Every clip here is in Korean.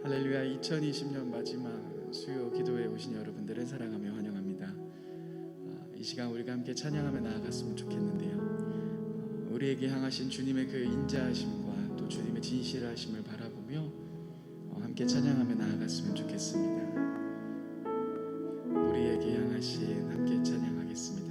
할렐루야. 2020년 마지막 수요 기도에 오신 여러분들을 사랑하며 환영합니다. 이 시간 우리가 함께 찬양하며 나아갔으면 좋겠는데요. 우리에게 향하신 주님의 그 인자하심과 또 주님의 진실하심을 바라보며 함께 찬양하며 나아갔으면 좋겠습니다. 우리에게 향하신 함께 찬양하겠습니다.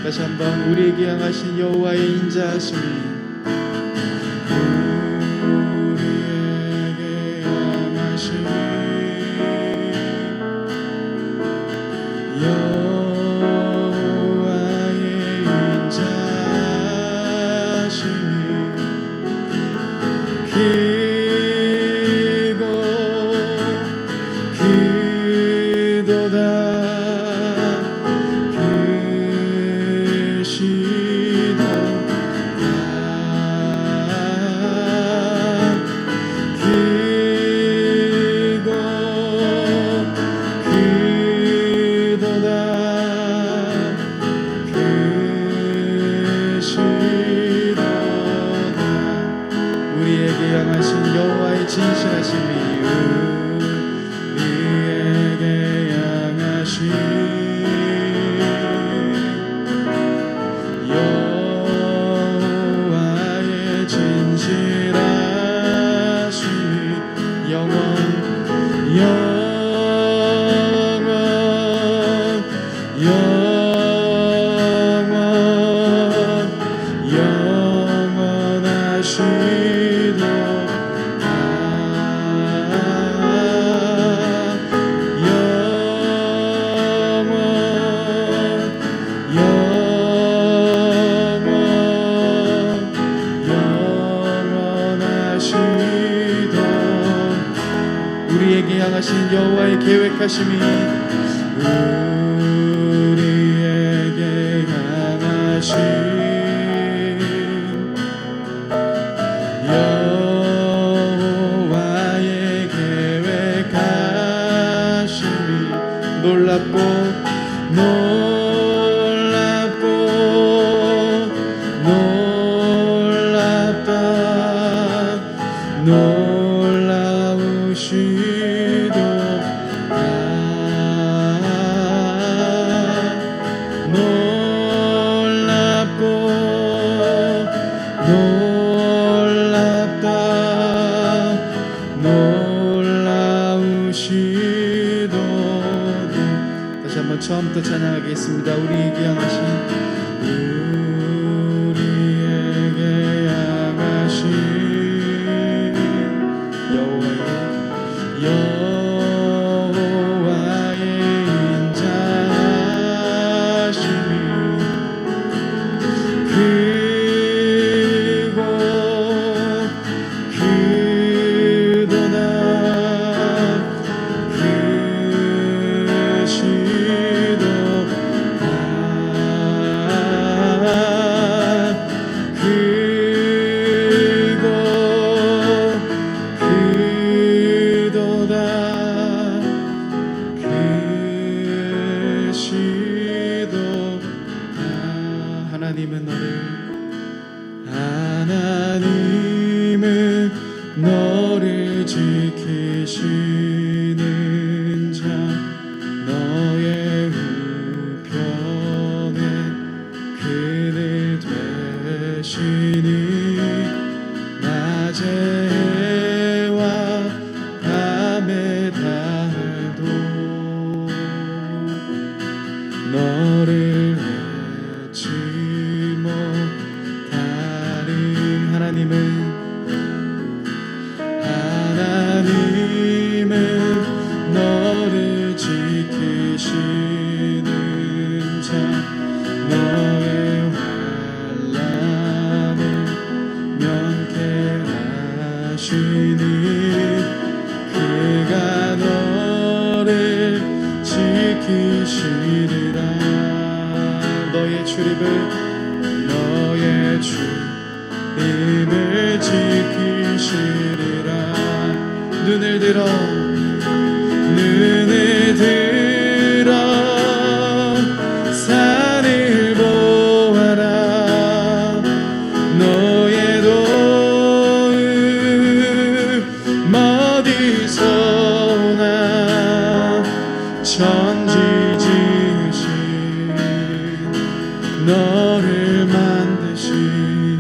다시 한번 우리에게 향하신 여호와의 인자하심이 우리에게 향하신 여호와의 인자하심이 길고 길도다 우리에게 향하신 여호와의 진실하심이 우리에게 향하신 여호와의 진실하심이 영원 우리에게 향하신 여호와의 계획하심이 우리에게 향하신 여호와의 계획하심이 놀랍고 놀라우시도다. 다시 한번 처음부터 찬양하겠습니다. 우리에게 향하신 여호와의 인자하심이 크고 크도다 하나님은 너를 지키시는 자 너의 우편에 그늘 되시니 낮의 해와 밤의 달도 너를 외치 지키시리라. 너의 출입을 지키시리라. 눈을 들어 산을 보아라. 너의 도움 어디서 오나. 천지 지으신 너를 만드신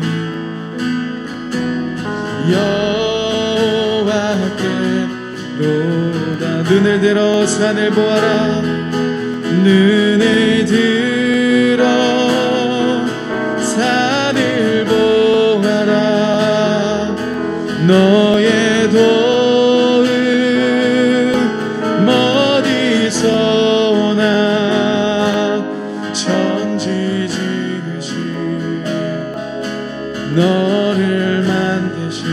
여호와께로다. 눈을 들어 산을 보아라. 눈을 들어 산을 보아라. 너의 도움 어디서 오나. 천지 지으신 너를 만드신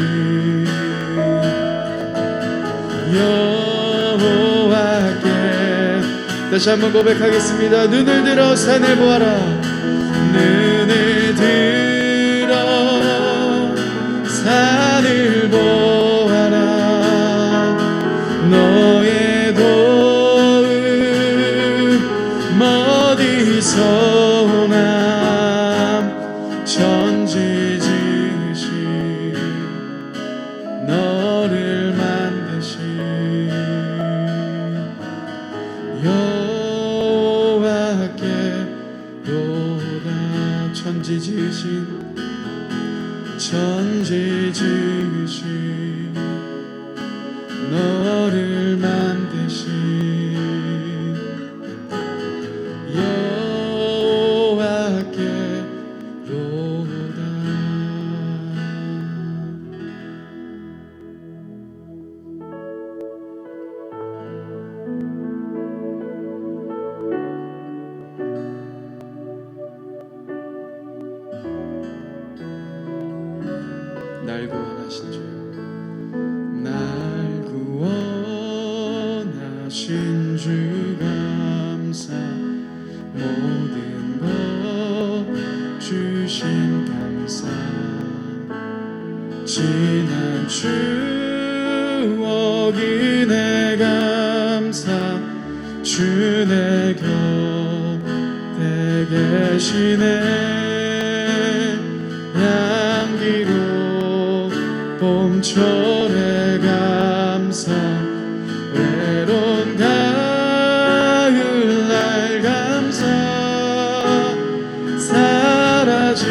여호와께. 다시 한번 고백하겠습니다. 눈을 들어 산을 보아라. 눈을 들어 산을 보아라. 너의 도움 어디서 오나. 천지 지으신 너를 만드신 여호와께로다. 천지 지으신 너를 만드신 여호와께로다. 날 구원하신 주, 날 구원하신 주 감사. 모든 것 주신 감사. 지난 추억이 내 감사. 주 내 곁에 계시네. 향기로 봄철의 감사. 외로운 가을날 감사. 사라진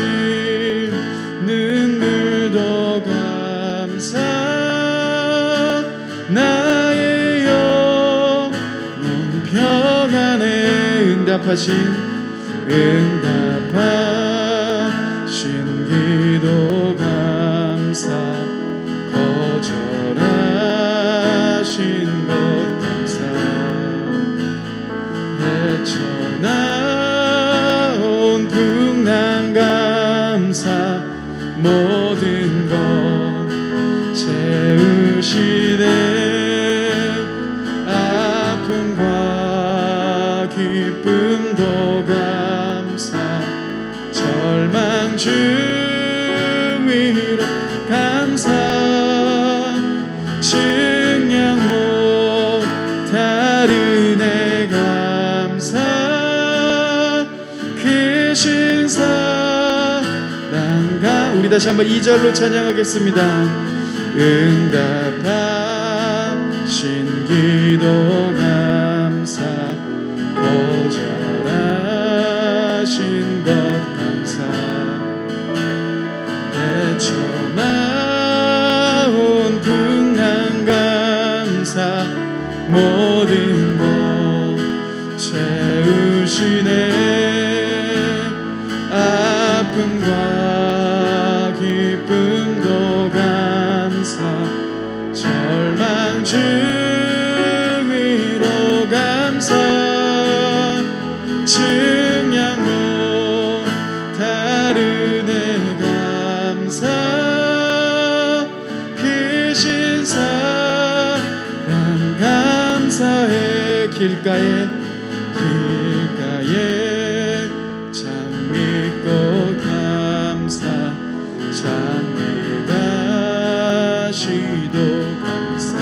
눈물도 감사. 나의 영혼 평안에 응답하신 기도 감사. 거절하신 것 감사. 헤쳐나온 풍랑 감사. 모든 것 채우시네. 아픔과 기쁨도 감사. 절망 중위로 감사. 증량 못할 은혜 감사. 크신 사랑과. 우리 다시 한번 2절로 찬양하겠습니다. 응답하신 기도 감사. 거절하신 것 감사. 헤쳐나온 풍랑 감사. 모든 것 채우시네. 아픔과 기쁨도 감사. 절망 중위로 감사. 증량 못할 은혜 감사. 크신 사랑 감사해. 길가에 길가에 장미꽃 감사 장미다시도 감사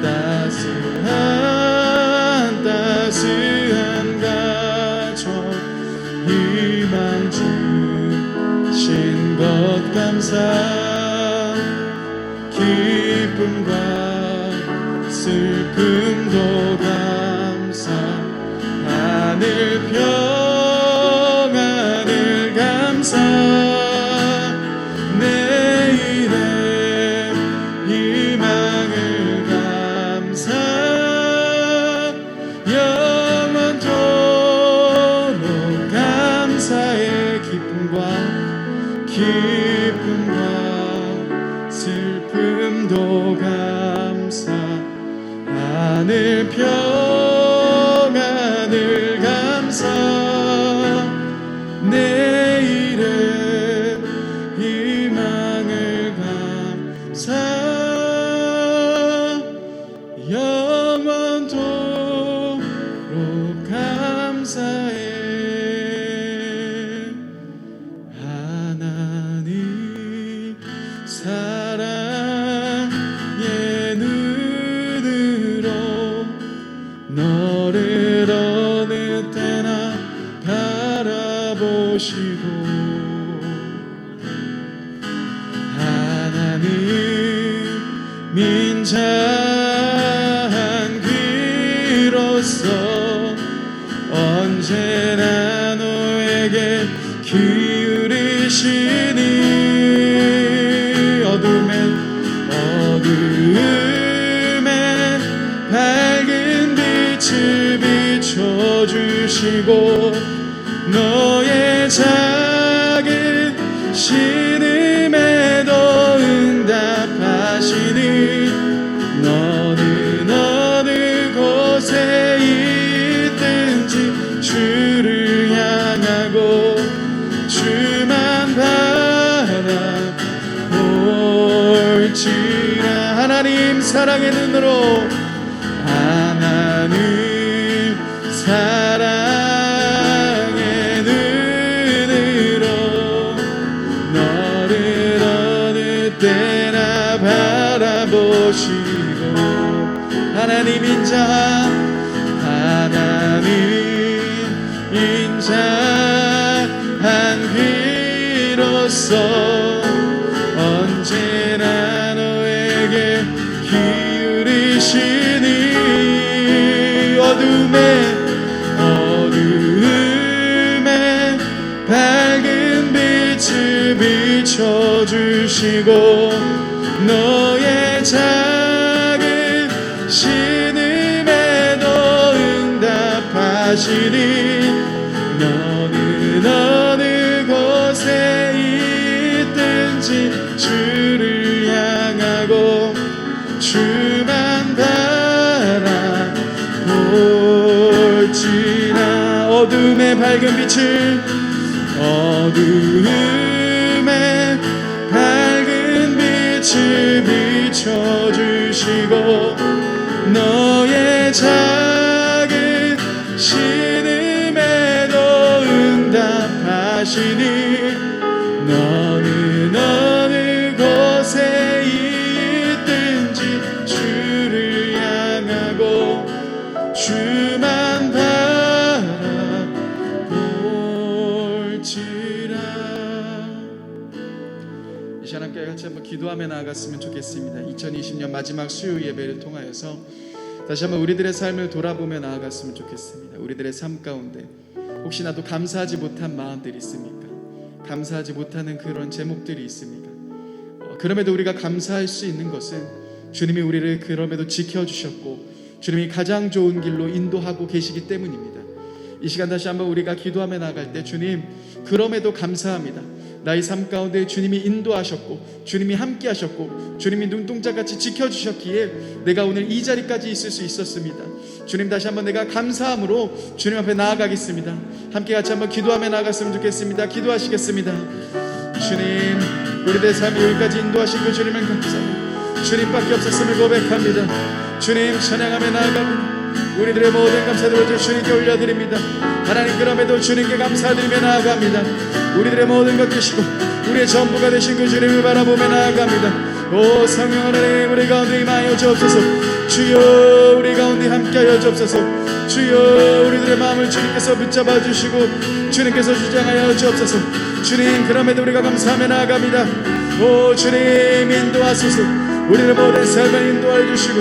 따스한 가족 희망 주신 것 감사 기쁨과 슬픔도 감사 하늘 평안을 감사 내일의 희망을 감사 영원토록 감사의 기쁨과 슬픔도 감사 하늘 평안을 감사 내일의 희망을 감사 영원토록 감사해 하나님 사랑의 눈으로 너를 어느 때나 바라보시고 하나님 민자한 귀로서 언제나 너에게 기울이시니 어둠에 밝은 빛을 비춰주시고 너의 작은 신음에도 응답하시니 너는 어느 곳에 있든지 주를 향하고 주만 바라볼지라 하나님 사랑의 눈으로 하나님 사랑의 눈으로 너를 어느 때나 바라보시고 하나님 인자한 귀로서 언제나 너에게 기울이시니 어둠에 밝은 빛을 비춰주시고 너의 작은 신음에도 응답하시니 너는 어느 곳에 있든지 주를 향하고 주만 바라볼지라 어둠의 밝은 빛을 비춰주시고 너의 작은 신음에도 응답하시니 너는 어느 곳에 있든지 주를 향하고 주만 바라볼지라 이 시간 함께 같이 한번 기도하며 나아갔으면 좋겠습니다. 2020년 마지막 수요 예배를 통하여서 다시 한번 우리들의 삶을 돌아보며 나아갔으면 좋겠습니다. 우리들의 삶 가운데 혹시나도 감사하지 못한 마음들이 있습니까? 감사하지 못하는 그런 제목들이 있습니까? 그럼에도 우리가 감사할 수 있는 것은 주님이 우리를 그럼에도 지켜주셨고 주님이 가장 좋은 길로 인도하고 계시기 때문입니다. 이 시간 다시 한번 우리가 기도하며 나아갈 때 주님 그럼에도 감사합니다. 나의 삶 가운데 주님이 인도하셨고 주님이 함께 하셨고 주님이 눈동자같이 지켜주셨기에 내가 오늘 이 자리까지 있을 수 있었습니다. 주님 다시 한번 내가 감사함으로 주님 앞에 나아가겠습니다. 함께 같이 한번 기도하며 나아갔으면 좋겠습니다. 기도하시겠습니다. 주님 우리들의 삶이 여기까지 인도하신 그 주님을 감사합니다. 주님밖에 없었음을 고백합니다. 주님 찬양하며 나아갑니다. 우리들의 모든 감사들을 주님께 올려드립니다. 하나님, 그럼에도 주님께 감사드리며 나아갑니다. 우리들의 모든 것 되시고 우리의 전부가 되신 그 주님을 바라보며 나아갑니다. 오 성령 하나님, 우리 가운데 임하여 주옵소서. 주여, 우리 가운데 함께하여 주옵소서. 주여, 우리들의 마음을 주님께서 붙잡아 주시고 주님께서 주장하여 주옵소서. 주님, 그럼에도 우리가 감사하며 나아갑니다. 오 주님, 인도하소서. 우리의 모든 삶을 인도하여 주시고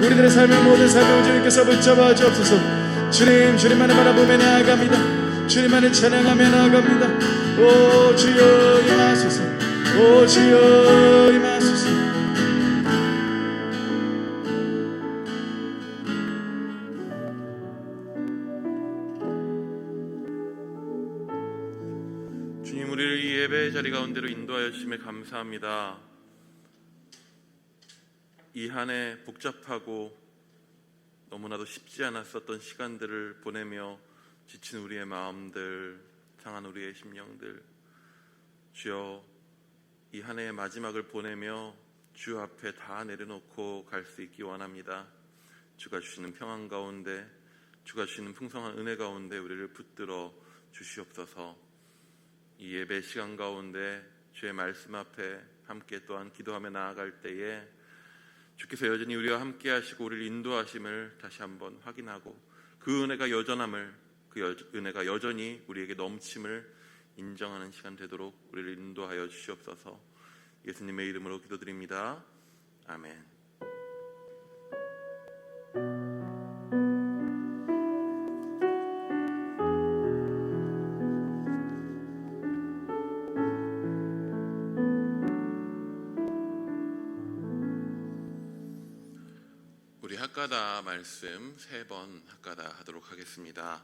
우리들의 삶의 모든 삶을 주님께서 붙잡아 주옵소서. 주님, 주님만을 바라보며 나아갑니다. 주님만을 찬양하며 나아갑니다. 오 주여 임하소서. 오 주여 임하소서. 주님, 우리를 이 예배의 자리 가운데로 인도하여 주심에 감사합니다. 이 한 해 복잡하고 너무나도 쉽지 않았었던 시간들을 보내며 지친 우리의 마음들, 상한 우리의 심령들, 주여, 이 한 해의 마지막을 보내며 주 앞에 다 내려놓고 갈 수 있기 원합니다. 주가 주시는 평안 가운데, 주가 주시는 풍성한 은혜 가운데 우리를 붙들어 주시옵소서. 이 예배 시간 가운데 주의 말씀 앞에 함께 또한 기도하며 나아갈 때에 주께서 여전히 우리와 함께 하시고 우리를 인도하심을 다시 한번 확인하고 그 은혜가 여전함을, 은혜가 여전히 우리에게 넘침을 인정하는 시간 되도록 우리를 인도하여 주시옵소서. 예수님의 이름으로 기도드립니다. 아멘. 우리 학가다 말씀 3번 학가다 하도록 하겠습니다.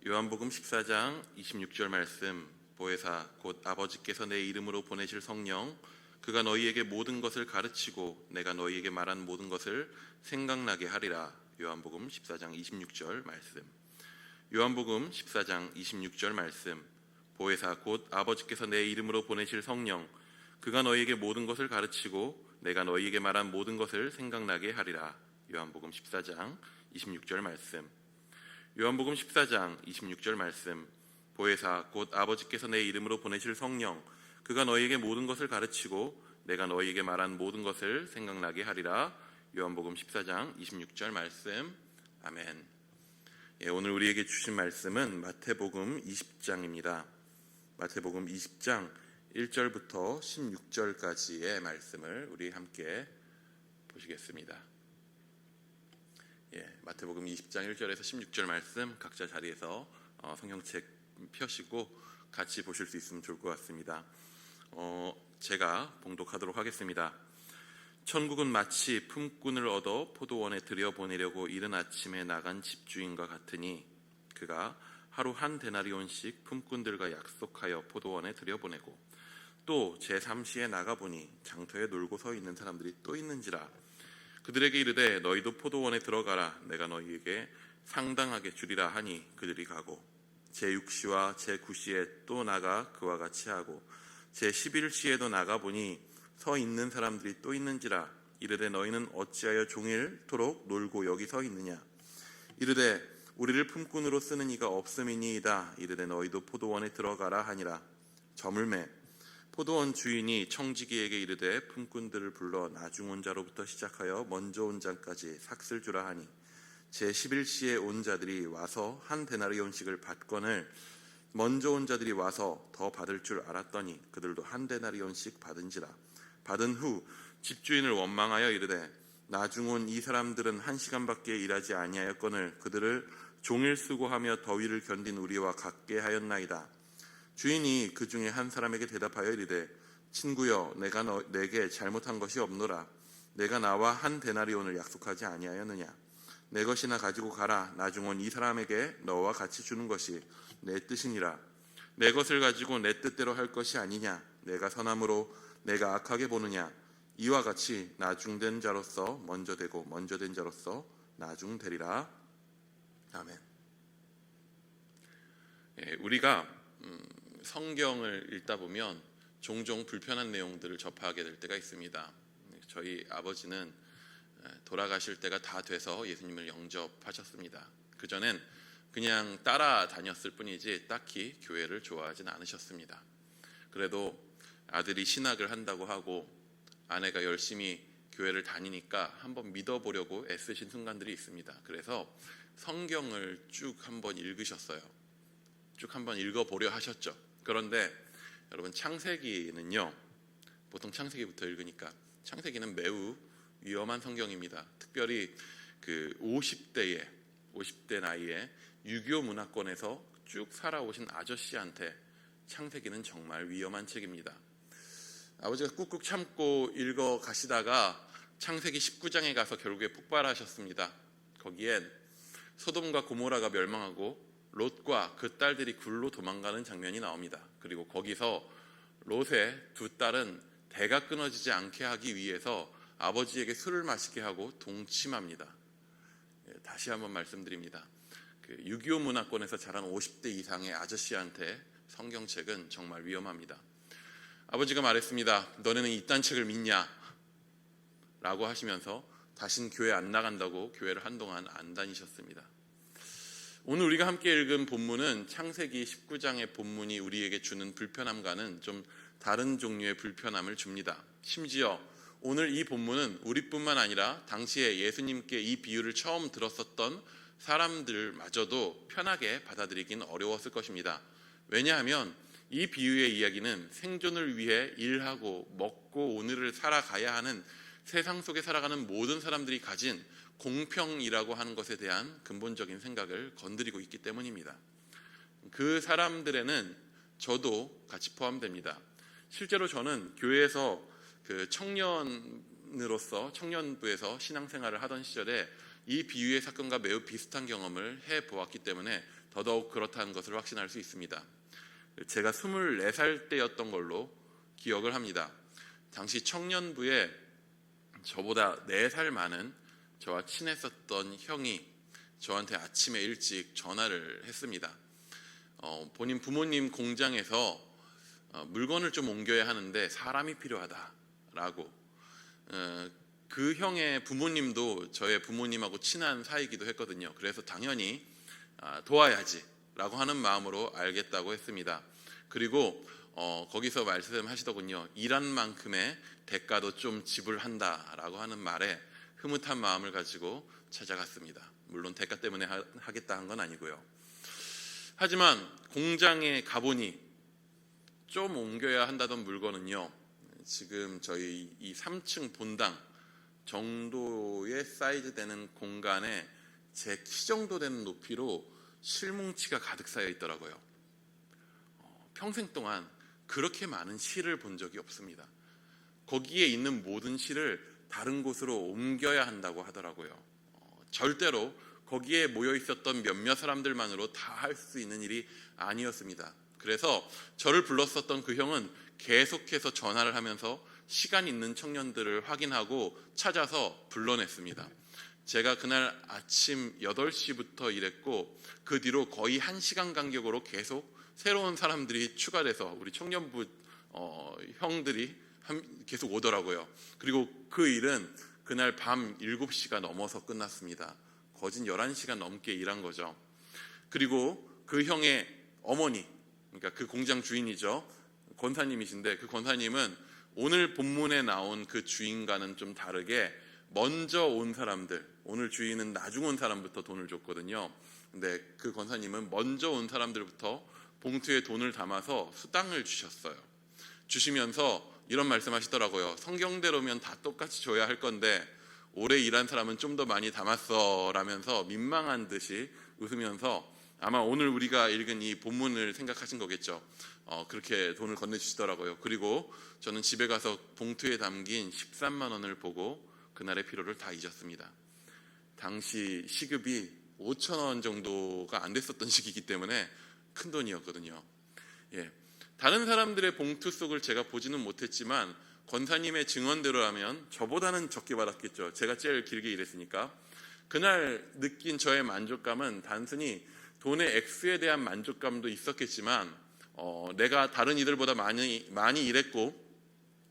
요한복음 14장 26절 말씀, 보혜사 곧 아버지께서 내 이름으로 보내실 성령, 그가 너희에게 모든 것을 가르치고 내가 너희에게 말한 모든 것을 생각나게 하리라. 요한복음 14장 26절 말씀. 요한복음 14장 26절 말씀, 보혜사 곧 아버지께서 내 이름으로 보내실 성령, 그가 너희에게 모든 것을 가르치고 내가 너희에게 말한 모든 것을 생각나게 하리라. 요한복음 14장 26절 말씀. 요한복음 14장 26절 말씀, 보혜사 곧 아버지께서 내 이름으로 보내실 성령, 그가 너희에게 모든 것을 가르치고 내가 너희에게 말한 모든 것을 생각나게 하리라. 요한복음 14장 26절 말씀. 아멘. 오늘 우리에게 주신 말씀은 마태복음 20장입니다. 마태복음 20장 1절부터 16절까지의 말씀을 우리 함께 보시겠습니다. 마태복음 20장 1절에서 16절 말씀 각자 자리에서 성경책 펴시고 같이 보실 수 있으면 좋을 것 같습니다. 제가 봉독하도록 하겠습니다. 천국은 마치 품꾼을 얻어 포도원에 들여보내려고 이른 아침에 나간 집주인과 같으니 그가 하루 한 데나리온씩 품꾼들과 약속하여 포도원에 들여보내고 또 제3시에 나가보니 장터에 놀고 서 있는 사람들이 또 있는지라. 그들에게 이르되 너희도 포도원에 들어가라. 내가 너희에게 상당하게 주리라 하니 그들이 가고 제6시와 제9시에 또 나가 그와 같이 하고 제11시에도 나가보니 서 있는 사람들이 또 있는지라. 이르되 너희는 어찌하여 종일토록 놀고 여기 서 있느냐. 이르되 우리를 품꾼으로 쓰는 이가 없음이니이다. 이르되 너희도 포도원에 들어가라 하니라. 저물매 포도원 주인이 청지기에게 이르되 품꾼들을 불러 나중 온 자로부터 시작하여 먼저 온 자까지 삭슬 주라 하니 제11시에 온 자들이 와서 한 데나리온씩을 받거늘 먼저 온 자들이 와서 더 받을 줄 알았더니 그들도 한 데나리온씩 받은지라. 받은 후 집주인을 원망하여 이르되 나중 온 이 사람들은 1시간밖에 일하지 아니하였거늘 그들을 종일 수고하며 더위를 견딘 우리와 같게 하였나이다. 주인이 그 중에 한 사람에게 대답하여 이르되 친구여 내가 내게 잘못한 것이 없노라. 내가 나와 한 데나리온을 약속하지 아니하였느냐. 내 것이나 가지고 가라. 나중 온 이 사람에게 너와 같이 주는 것이 내 뜻이니라. 내 것을 가지고 내 뜻대로 할 것이 아니냐. 내가 선함으로 내가 악하게 보느냐. 이와 같이 나중된 자로서 먼저 되고 먼저 된 자로서 나중되리라. 아멘. 우리가 성경을 읽다 보면 종종 불편한 내용들을 접하게 될 때가 있습니다. 저희 아버지는 돌아가실 때가 다 돼서 예수님을 영접하셨습니다. 그전엔 그냥 따라다녔을 뿐이지 딱히 교회를 좋아하진 않으셨습니다. 그래도 아들이 신학을 한다고 하고 아내가 열심히 교회를 다니니까 한번 믿어보려고 애쓰신 순간들이 있습니다. 그래서 성경을 쭉 한번 읽으셨어요. 쭉 한번 읽어보려 하셨죠. 그런데 여러분, 창세기는요, 보통 창세기부터 읽으니까 창세기는 매우 위험한 성경입니다. 특별히 그 50대 나이에 유교 문화권에서 쭉 살아오신 아저씨한테 창세기는 정말 위험한 책입니다. 아버지가 꾹꾹 참고 읽어 가시다가 창세기 19장에 가서 결국에 폭발하셨습니다. 거기엔 소돔과 고모라가 멸망하고 롯과 그 딸들이 굴로 도망가는 장면이 나옵니다. 그리고 거기서 롯의 두 딸은 대가 끊어지지 않게 하기 위해서 아버지에게 술을 마시게 하고 동침합니다. 다시 한번 말씀드립니다. 그 6.25 문화권에서 자란 50대 이상의 아저씨한테 성경책은 정말 위험합니다. 아버지가 말했습니다. 너네는 이딴 책을 믿냐? 라고 하시면서 다신 교회 안 나간다고 교회를 한동안 안 다니셨습니다. 오늘 우리가 함께 읽은 본문은 창세기 19장의 본문이 우리에게 주는 불편함과는 좀 다른 종류의 불편함을 줍니다. 심지어 오늘 이 본문은 우리뿐만 아니라 당시에 예수님께 이 비유를 처음 들었었던 사람들마저도 편하게 받아들이긴 어려웠을 것입니다. 왜냐하면 이 비유의 이야기는 생존을 위해 일하고 먹고 오늘을 살아가야 하는 세상 속에 살아가는 모든 사람들이 가진 공평이라고 하는 것에 대한 근본적인 생각을 건드리고 있기 때문입니다. 그 사람들에는 저도 같이 포함됩니다. 실제로 저는 교회에서 그 청년부에서 신앙생활을 하던 시절에 이 비유의 사건과 매우 비슷한 경험을 해보았기 때문에 더더욱 그렇다는 것을 확신할 수 있습니다. 제가 24살 때였던 걸로 기억을 합니다. 당시 청년부에 저보다 4살 많은 저와 친했었던 형이 저한테 아침에 일찍 전화를 했습니다. 본인 부모님 공장에서 물건을 좀 옮겨야 하는데 사람이 필요하다라고. 그 형의 부모님도 저의 부모님하고 친한 사이기도 했거든요. 그래서 당연히 도와야지라고 하는 마음으로 알겠다고 했습니다. 그리고 거기서 말씀하시더군요. 일한 만큼의 대가도 좀 지불한다라고 하는 말에 흐뭇한 마음을 가지고 찾아갔습니다. 물론 대가 때문에 하겠다 한 건 아니고요. 하지만 공장에 가보니 좀 옮겨야 한다던 물건은요, 지금 저희 이 3층 본당 정도의 사이즈 되는 공간에 제 키 정도 되는 높이로 실뭉치가 가득 쌓여 있더라고요. 평생 동안 그렇게 많은 실을 본 적이 없습니다. 거기에 있는 모든 실을 다른 곳으로 옮겨야 한다고 하더라고요. 절대로 거기에 모여 있었던 몇몇 사람들만으로 다 할 수 있는 일이 아니었습니다. 그래서 저를 불렀었던 그 형은 계속해서 전화를 하면서 시간 있는 청년들을 확인하고 찾아서 불러냈습니다. 제가 그날 아침 8시부터 일했고 그 뒤로 거의 1시간 간격으로 계속 새로운 사람들이 추가돼서 우리 청년부 형들이 계속 오더라고요. 그리고 그 일은 그날 밤 7시가 넘어서 끝났습니다. 거진 11시간 넘게 일한 거죠. 그리고 그 형의 어머니, 그러니까 그 공장 주인이죠. 권사님이신데 그 권사님은 오늘 본문에 나온 그 주인과는 좀 다르게 먼저 온 사람들, 오늘 주인은 나중 온 사람부터 돈을 줬거든요. 근데 그 권사님은 먼저 온 사람들부터 봉투에 돈을 담아서 수당을 주셨어요. 주시면서 이런 말씀하시더라고요. 성경대로면 다 똑같이 줘야 할 건데 오래 일한 사람은 좀 더 많이 담았어 라면서 민망한 듯이 웃으면서 아마 오늘 우리가 읽은 이 본문을 생각하신 거겠죠. 그렇게 돈을 건네주시더라고요. 그리고 저는 집에 가서 봉투에 담긴 13만 원을 보고 그날의 피로를 다 잊었습니다. 당시 시급이 5천 원 정도가 안 됐었던 시기이기 때문에 큰 돈이었거든요. 예. 다른 사람들의 봉투 속을 제가 보지는 못했지만 권사님의 증언대로라면 저보다는 적게 받았겠죠. 제가 제일 길게 일했으니까. 그날 느낀 저의 만족감은 단순히 돈의 액수에 대한 만족감도 있었겠지만 내가 다른 이들보다 많이 일했고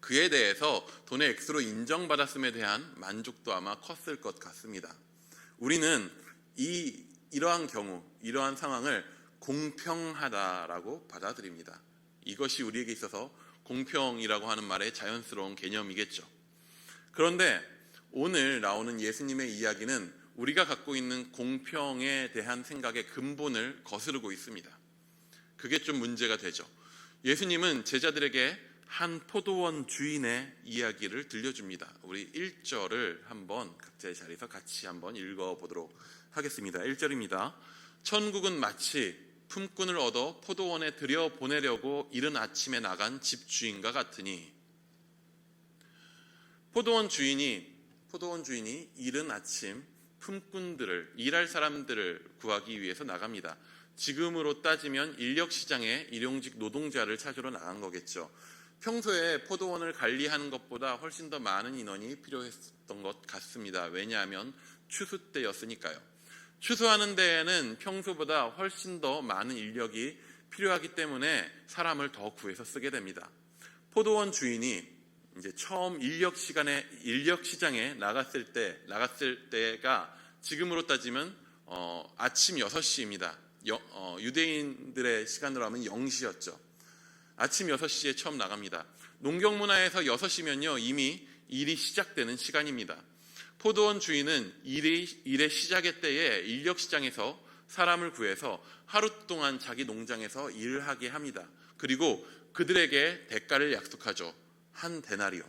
그에 대해서 돈의 액수로 인정받았음에 대한 만족도 아마 컸을 것 같습니다. 우리는 이러한 경우, 이러한 상황을 공평하다라고 받아들입니다. 이것이 우리에게 있어서 공평이라고 하는 말의 자연스러운 개념이겠죠. 그런데 오늘 나오는 예수님의 이야기는 우리가 갖고 있는 공평에 대한 생각의 근본을 거스르고 있습니다. 그게 좀 문제가 되죠. 예수님은 제자들에게 한 포도원 주인의 이야기를 들려줍니다. 우리 1절을 한번 각자의 자리에서 같이 한번 읽어보도록 하겠습니다. 1절입니다. 천국은 마치 품꾼을 얻어 포도원에 들여보내려고 이른 아침에 나간 집주인과 같으니. 포도원 주인이 이른 아침 품꾼들을, 일할 사람들을 구하기 위해서 나갑니다. 지금으로 따지면 인력시장에 일용직 노동자를 찾으러 나간 거겠죠. 평소에 포도원을 관리하는 것보다 훨씬 더 많은 인원이 필요했던 것 같습니다. 왜냐하면 추수 때였으니까요. 추수하는 데에는 평소보다 훨씬 더 많은 인력이 필요하기 때문에 사람을 더 구해서 쓰게 됩니다. 포도원 주인이 이제 처음 인력 시장에 나갔을 때가 지금으로 따지면 아침 6시입니다. 유대인들의 시간으로 하면 0시였죠. 아침 6시에 처음 나갑니다. 농경 문화에서 6시면요 이미 일이 시작되는 시간입니다. 포도원 주인은 일의 시작의 때에 인력 시장에서 사람을 구해서 하루 동안 자기 농장에서 일을 하게 합니다. 그리고 그들에게 대가를 약속하죠. 한 데나리온.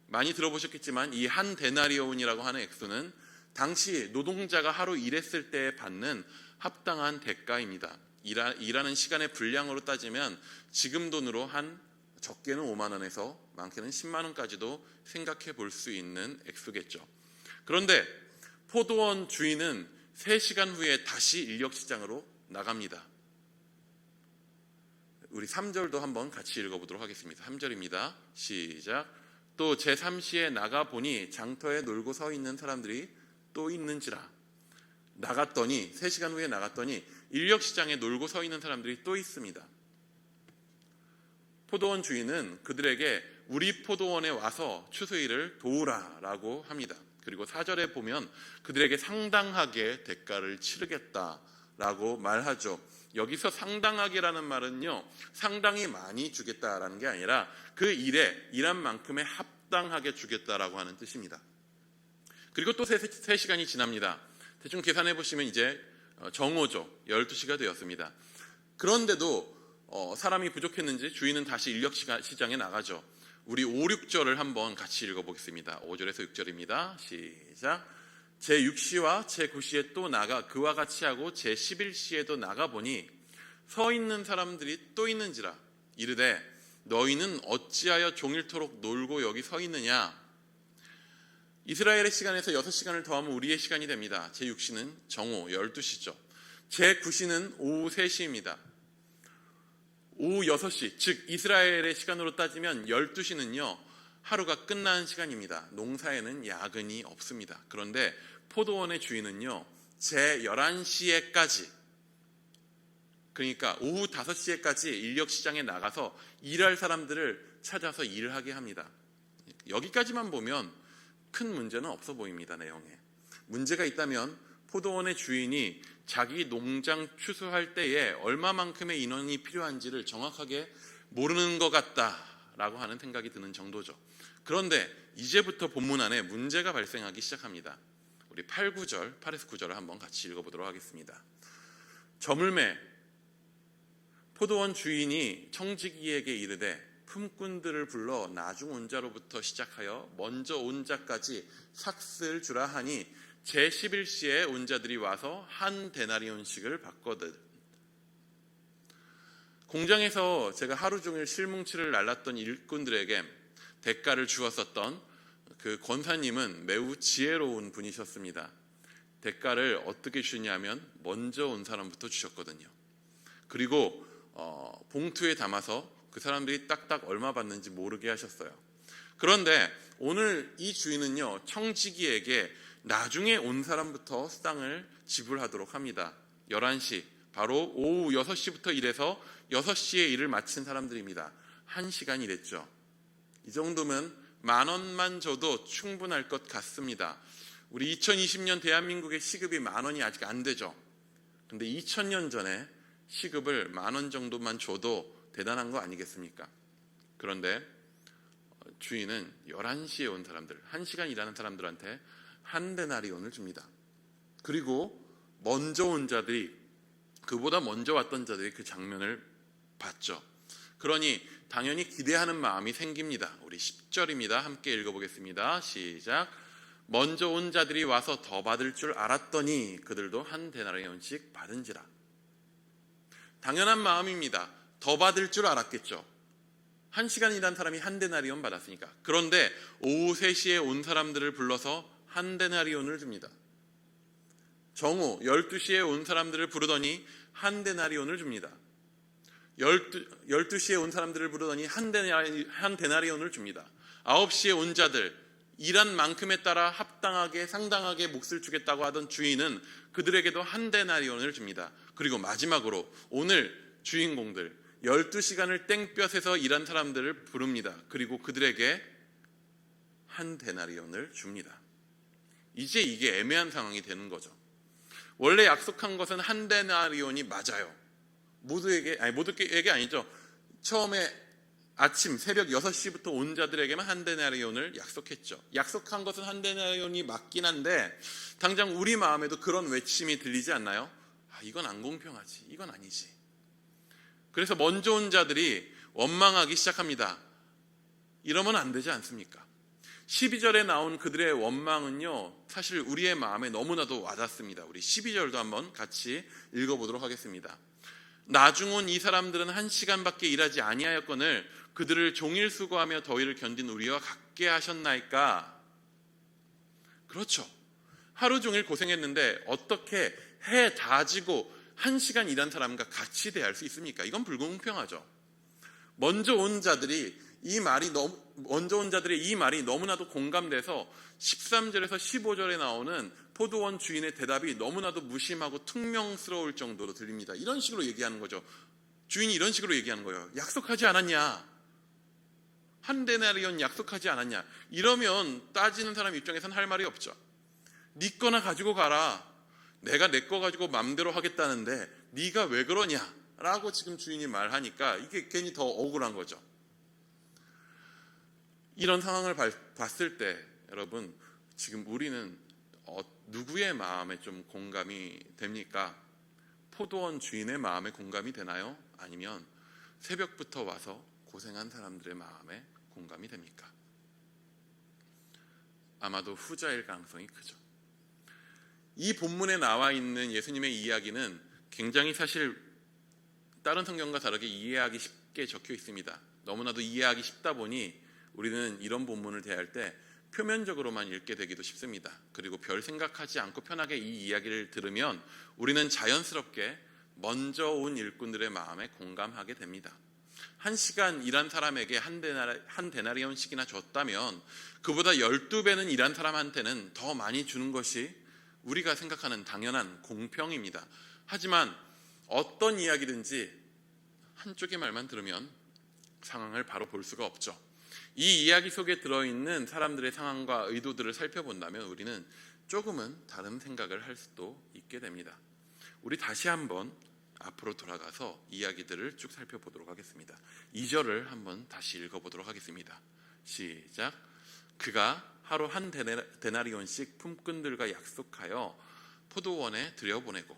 많이 들어보셨겠지만 이 한 데나리온이라고 하는 액수는 당시 노동자가 하루 일했을 때 받는 합당한 대가입니다. 일하는 시간의 분량으로 따지면 지금 돈으로 한 적게는 5만 원에서 많게는 10만 원까지도 생각해 볼 수 있는 액수겠죠. 그런데 포도원 주인은 3시간 후에 다시 인력시장으로 나갑니다. 우리 3절도 한번 같이 읽어보도록 하겠습니다. 3절입니다. 시작. 또 제3시에 나가보니 장터에 놀고 서 있는 사람들이 또 있는지라. 3시간 후에 나갔더니 인력시장에 놀고 서 있는 사람들이 또 있습니다. 포도원 주인은 그들에게 우리 포도원에 와서 추수일을 도우라라고 합니다. 그리고 4절에 보면 그들에게 상당하게 대가를 치르겠다라고 말하죠. 여기서 상당하게라는 말은요, 상당히 많이 주겠다라는 게 아니라 그 일한 만큼에 합당하게 주겠다라고 하는 뜻입니다. 그리고 또 3시간이 지납니다. 대충 계산해 보시면 이제 정오죠. 12시가 되었습니다. 그런데도 사람이 부족했는지 주인은 다시 인력시장에 나가죠. 우리 5, 6절을 한번 같이 읽어보겠습니다. 5절에서 6절입니다. 시작. 제6시와 제9시에 또 나가 그와 같이 하고 제11시에도 나가보니 서 있는 사람들이 또 있는지라. 이르되 너희는 어찌하여 종일토록 놀고 여기 서 있느냐. 이스라엘의 시간에서 6시간을 더하면 우리의 시간이 됩니다. 제6시는 정오 12시죠. 제9시는 오후 3시입니다. 오후 6시, 즉 이스라엘의 시간으로 따지면 12시는요 하루가 끝나는 시간입니다. 농사에는 야근이 없습니다. 그런데 포도원의 주인은요 제11시에까지, 그러니까 오후 5시에까지 인력시장에 나가서 일할 사람들을 찾아서 일을 하게 합니다. 여기까지만 보면 큰 문제는 없어 보입니다. 내용에 문제가 있다면 포도원의 주인이 자기 농장 추수할 때에 얼마만큼의 인원이 필요한지를 정확하게 모르는 것 같다라고 하는 생각이 드는 정도죠. 그런데 이제부터 본문 안에 문제가 발생하기 시작합니다. 우리 8에서 9절을 한번 같이 읽어보도록 하겠습니다. 저물매 포도원 주인이 청지기에게 이르되 품꾼들을 불러 나중 온 자로부터 시작하여 먼저 온 자까지 삭슬 주라 하니 제11시에 온 자들이 와서 한 데나리온씩을 받거든. 공장에서 제가 하루 종일 실뭉치를 날랐던 일꾼들에게 대가를 주었었던 그 권사님은 매우 지혜로운 분이셨습니다. 대가를 어떻게 주냐면 먼저 온 사람부터 주셨거든요. 그리고 봉투에 담아서 그 사람들이 딱딱 얼마 받는지 모르게 하셨어요. 그런데 오늘 이 주인은요 청지기에게 나중에 온 사람부터 수당을 지불하도록 합니다. 11시, 바로 오후 6시부터 일해서 6시에 일을 마친 사람들입니다. 1시간 일했죠. 이 정도면 10,000원만 줘도 충분할 것 같습니다. 우리 2020년 대한민국의 시급이 10,000원이 아직 안 되죠. 근데 2000년 전에 시급을 10,000원 정도만 줘도 대단한 거 아니겠습니까? 그런데 주인은 11시에 온 사람들, 1시간 일하는 사람들한테 한 데나리온을 줍니다. 그리고 먼저 온 자들이, 그보다 먼저 왔던 자들이 그 장면을 봤죠. 그러니 당연히 기대하는 마음이 생깁니다. 우리 10절입니다. 함께 읽어보겠습니다. 시작. 먼저 온 자들이 와서 더 받을 줄 알았더니 그들도 한 데나리온씩 받은지라. 당연한 마음입니다. 더 받을 줄 알았겠죠. 1시간 일한 사람이 한 데나리온 받았으니까. 그런데 오후 3시에 온 사람들을 불러서 한 데나리온을 줍니다. 정오 12시에 온 사람들을 부르더니 한 데나리온을 줍니다. 12시에 온 사람들을 부르더니 한 데나리온을 줍니다. 9시에 온 자들, 일한 만큼에 따라 합당하게 상당하게 몫을 주겠다고 하던 주인은 그들에게도 한 데나리온을 줍니다. 그리고 마지막으로 오늘 주인공들 12시간을 땡볕에서 일한 사람들을 부릅니다. 그리고 그들에게 한 데나리온을 줍니다. 이제 이게 애매한 상황이 되는 거죠. 원래 약속한 것은 한 데나리온이 맞아요. 모두에게 아니죠. 처음에 아침 새벽 6시부터 온 자들에게만 한 데나리온을 약속했죠. 약속한 것은 한 데나리온이 맞긴 한데 당장 우리 마음에도 그런 외침이 들리지 않나요? 이건 안 공평하지. 이건 아니지. 그래서 먼저 온 자들이 원망하기 시작합니다. 이러면 안 되지 않습니까? 12절에 나온 그들의 원망은요, 사실 우리의 마음에 너무나도 와닿습니다. 우리 12절도 한번 같이 읽어보도록 하겠습니다. 나중 온 이 사람들은 1시간밖에 일하지 아니하였거늘 그들을 종일 수고하며 더위를 견딘 우리와 같게 하셨나이까. 그렇죠. 하루 종일 고생했는데 어떻게 해 다지고 1시간 일한 사람과 같이 대할 수 있습니까? 이건 불공평하죠. 먼저 온 자들의 이 말이 너무나도 공감돼서 13절에서 15절에 나오는 포도원 주인의 대답이 너무나도 무심하고 퉁명스러울 정도로 들립니다. 이런 식으로 얘기하는 거죠. 주인이 이런 식으로 얘기하는 거예요. 약속하지 않았냐? 한 데나리온 약속하지 않았냐? 이러면 따지는 사람 입장에서는 할 말이 없죠. 네 거나 가지고 가라. 내가 내 거 가지고 맘대로 하겠다는데 네가 왜 그러냐? 라고 지금 주인이 말하니까 이게 괜히 더 억울한 거죠. 이런 상황을 봤을 때 여러분, 지금 우리는 누구의 마음에 좀 공감이 됩니까? 포도원 주인의 마음에 공감이 되나요? 아니면 새벽부터 와서 고생한 사람들의 마음에 공감이 됩니까? 아마도 후자일 가능성이 크죠. 이 본문에 나와 있는 예수님의 이야기는 굉장히 사실 다른 성경과 다르게 이해하기 쉽게 적혀 있습니다. 너무나도 이해하기 쉽다 보니 우리는 이런 본문을 대할 때 표면적으로만 읽게 되기도 쉽습니다. 그리고 별 생각하지 않고 편하게 이 이야기를 들으면 우리는 자연스럽게 먼저 온 일꾼들의 마음에 공감하게 됩니다. 1시간 일한 사람에게 한 데나리온씩이나 줬다면 그보다 12배는 일한 사람한테는 더 많이 주는 것이 우리가 생각하는 당연한 공평입니다. 하지만 어떤 이야기든지 한쪽의 말만 들으면 상황을 바로 볼 수가 없죠. 이 이야기 속에 들어있는 사람들의 상황과 의도들을 살펴본다면 우리는 조금은 다른 생각을 할 수도 있게 됩니다. 우리 다시 한번 앞으로 돌아가서 이야기들을 쭉 살펴보도록 하겠습니다. 2절을 한번 다시 읽어보도록 하겠습니다. 시작. 그가 하루 한 데나리온씩 품꾼들과 약속하여 포도원에 들여보내고,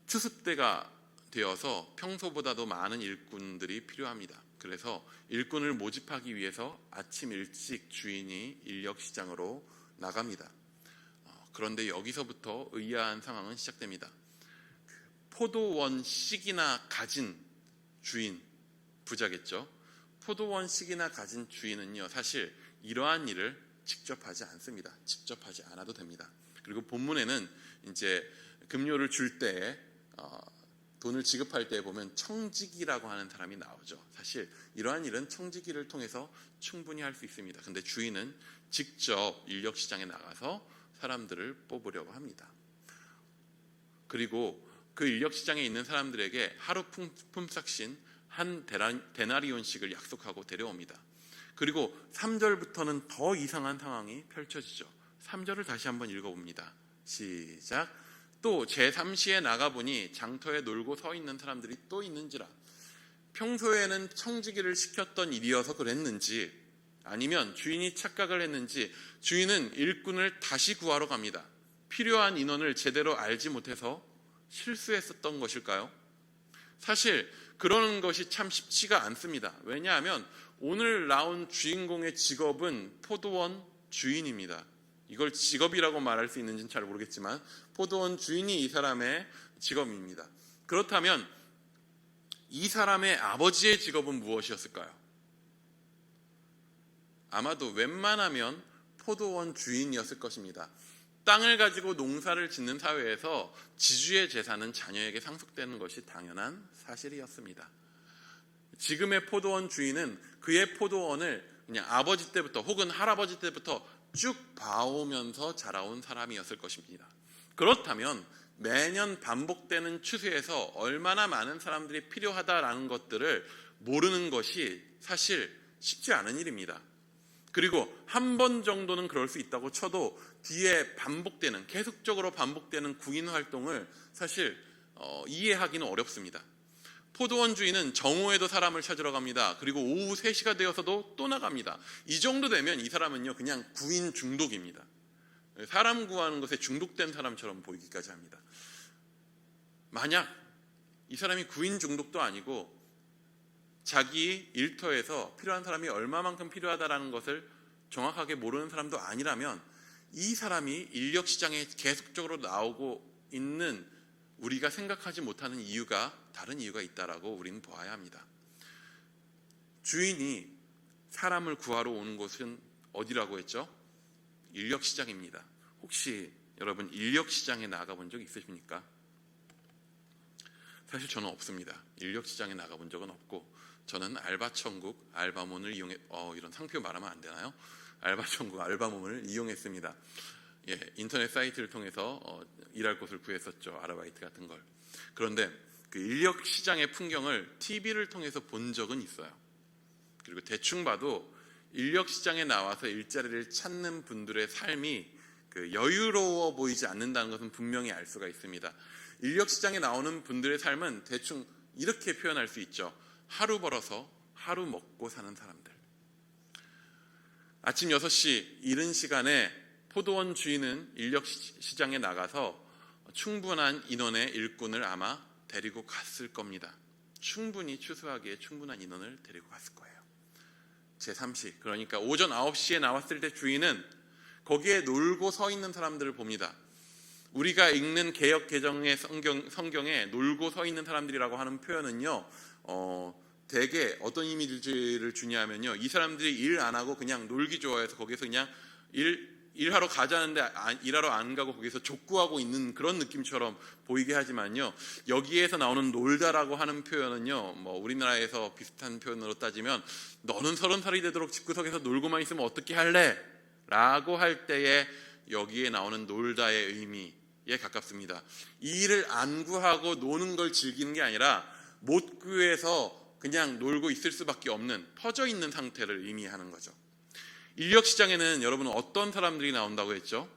추수 때가 되어서 평소보다도 많은 일꾼들이 필요합니다. 그래서 일꾼을 모집하기 위해서 아침 일찍 주인이 인력시장으로 나갑니다. 그런데 여기서부터 의아한 상황은 시작됩니다. 포도원씩이나 가진 주인, 부자겠죠. 포도원씩이나 가진 주인은요, 사실 이러한 일을 직접 하지 않습니다. 직접 하지 않아도 됩니다. 그리고 본문에는 이제 급료를 줄 때 돈을 지급할 때 보면 청지기라고 하는 사람이 나오죠. 사실 이러한 일은 청지기를 통해서 충분히 할 수 있습니다. 근데 주인은 직접 인력시장에 나가서 사람들을 뽑으려고 합니다. 그리고 그 인력시장에 있는 사람들에게 하루 품삯인 한 데나리온씩을 약속하고 데려옵니다. 그리고 3절부터는 더 이상한 상황이 펼쳐지죠. 3절을 다시 한번 읽어봅니다. 시작. 또 제3시에 나가보니 장터에 놀고 서 있는 사람들이 또 있는지라. 평소에는 청지기를 시켰던 일이어서 그랬는지 아니면 주인이 착각을 했는지 주인은 일꾼을 다시 구하러 갑니다. 필요한 인원을 제대로 알지 못해서 실수했었던 것일까요? 사실 그러는 것이 참 쉽지가 않습니다. 왜냐하면 오늘 나온 주인공의 직업은 포도원 주인입니다. 이걸 직업이라고 말할 수 있는지는 잘 모르겠지만 포도원 주인이 이 사람의 직업입니다. 그렇다면 이 사람의 아버지의 직업은 무엇이었을까요? 아마도 웬만하면 포도원 주인이었을 것입니다. 땅을 가지고 농사를 짓는 사회에서 지주의 재산은 자녀에게 상속되는 것이 당연한 사실이었습니다. 지금의 포도원 주인은 그의 포도원을 그냥 아버지 때부터 혹은 할아버지 때부터 쭉 봐오면서 자라온 사람이었을 것입니다. 그렇다면 매년 반복되는 추수에서 얼마나 많은 사람들이 필요하다라는 것들을 모르는 것이 사실 쉽지 않은 일입니다. 그리고 한 번 정도는 그럴 수 있다고 쳐도 뒤에 반복되는, 계속적으로 반복되는 구인 활동을 사실 이해하기는 어렵습니다. 포도원 주인은 정오에도 사람을 찾으러 갑니다. 그리고 오후 3시가 되어서도 또 나갑니다. 이 정도 되면 이 사람은요 그냥 구인 중독입니다. 사람 구하는 것에 중독된 사람처럼 보이기까지 합니다. 만약 이 사람이 구인 중독도 아니고 자기 일터에서 필요한 사람이 얼마만큼 필요하다라는 것을 정확하게 모르는 사람도 아니라면 이 사람이 인력시장에 계속적으로 나오고 있는 우리가 생각하지 못하는 이유가 다른 이유가 있다라고 우리는 보아야 합니다. 주인이 사람을 구하러 오는 곳은 어디라고 했죠? 인력시장입니다. 혹시 여러분 인력시장에 나가본 적 있으십니까? 사실 저는 없습니다. 인력시장에 나가본 적은 없고 저는 알바천국, 알바몬을 이용해 이런 상표 말하면 안 되나요? 알바천국, 알바몬을 이용했습니다. 인터넷 사이트를 통해서 일할 곳을 구했었죠. 아르바이트 같은 걸. 그런데 그 인력시장의 풍경을 TV를 통해서 본 적은 있어요. 그리고 대충 봐도 인력시장에 나와서 일자리를 찾는 분들의 삶이 그 여유로워 보이지 않는다는 것은 분명히 알 수가 있습니다. 인력시장에 나오는 분들의 삶은 대충 이렇게 표현할 수 있죠. 하루 벌어서 하루 먹고 사는 사람들. 아침 6시 이른 시간에 포도원 주인은 인력시장에 나가서 충분한 인원의 일꾼을 아마 데리고 갔을 겁니다. 충분히 추수하기에 충분한 인원을 데리고 갔을 거예요. 제3시, 그러니까 오전 9시에 나왔을 때 주인은 거기에 놀고 서 있는 사람들을 봅니다. 우리가 읽는 개역 개정의 성경에 놀고 서 있는 사람들이라고 하는 표현은요, 대개 어떤 이미지를 주냐면요, 이 사람들이 일 안 하고 그냥 놀기 좋아해서 거기서 그냥 일하러 가자는데 일하러 안 가고 거기서 족구하고 있는 그런 느낌처럼 보이게 하지만요, 여기에서 나오는 놀다라고 하는 표현은요, 뭐 우리나라에서 비슷한 표현으로 따지면 너는 30살이 되도록 집구석에서 놀고만 있으면 어떻게 할래? 라고 할 때에 여기에 나오는 놀다의 의미에 가깝습니다. 이 일을 안 구하고 노는 걸 즐기는 게 아니라 못 구해서 그냥 놀고 있을 수밖에 없는 퍼져 있는 상태를 의미하는 거죠. 인력시장에는 여러분 어떤 사람들이 나온다고 했죠?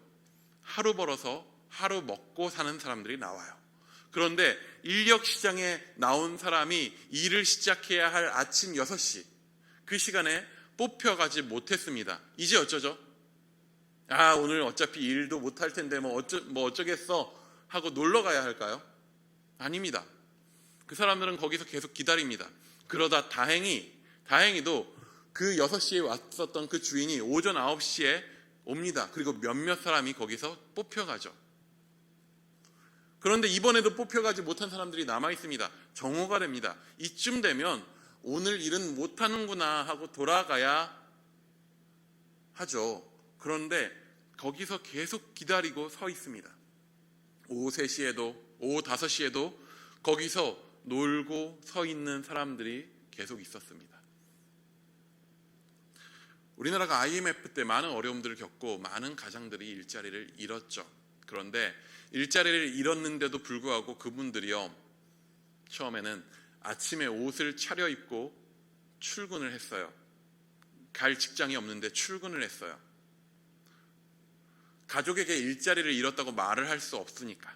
하루 벌어서 하루 먹고 사는 사람들이 나와요. 그런데 인력시장에 나온 사람이 일을 시작해야 할 아침 6시 그 시간에 뽑혀가지 못했습니다. 이제 어쩌죠? 오늘 어차피 일도 못할 텐데 뭐 어쩌겠어 하고 놀러 가야 할까요? 아닙니다. 그 사람들은 거기서 계속 기다립니다. 그러다 다행히도 그 6시에 왔었던 그 주인이 오전 9시에 옵니다. 그리고 몇몇 사람이 거기서 뽑혀가죠. 그런데 이번에도 뽑혀가지 못한 사람들이 남아있습니다. 정오가 됩니다. 이쯤 되면 오늘 일은 못하는구나 하고 돌아가야 하죠. 그런데 거기서 계속 기다리고 서 있습니다. 오후 3시에도 오후 5시에도 거기서 놀고 서 있는 사람들이 계속 있었습니다. 우리나라가 IMF 때 많은 어려움들을 겪고 많은 가장들이 일자리를 잃었죠. 그런데 일자리를 잃었는데도 불구하고 그분들이요, 처음에는 아침에 옷을 차려입고 출근을 했어요. 갈 직장이 없는데 출근을 했어요. 가족에게 일자리를 잃었다고 말을 할 수 없으니까,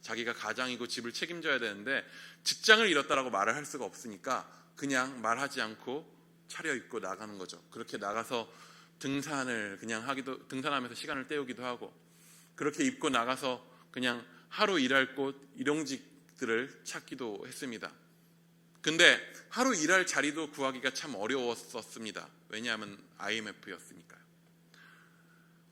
자기가 가장이고 집을 책임져야 되는데 직장을 잃었다라고 말을 할 수가 없으니까 그냥 말하지 않고 차려입고 나가는 거죠. 그렇게 나가서 등산을 그냥 등산하면서 시간을 때우기도 하고, 그렇게 입고 나가서 그냥 하루 일할 곳 일용직들을 찾기도 했습니다. 근데 하루 일할 자리도 구하기가 참 어려웠었습니다. 왜냐하면 IMF였으니까요.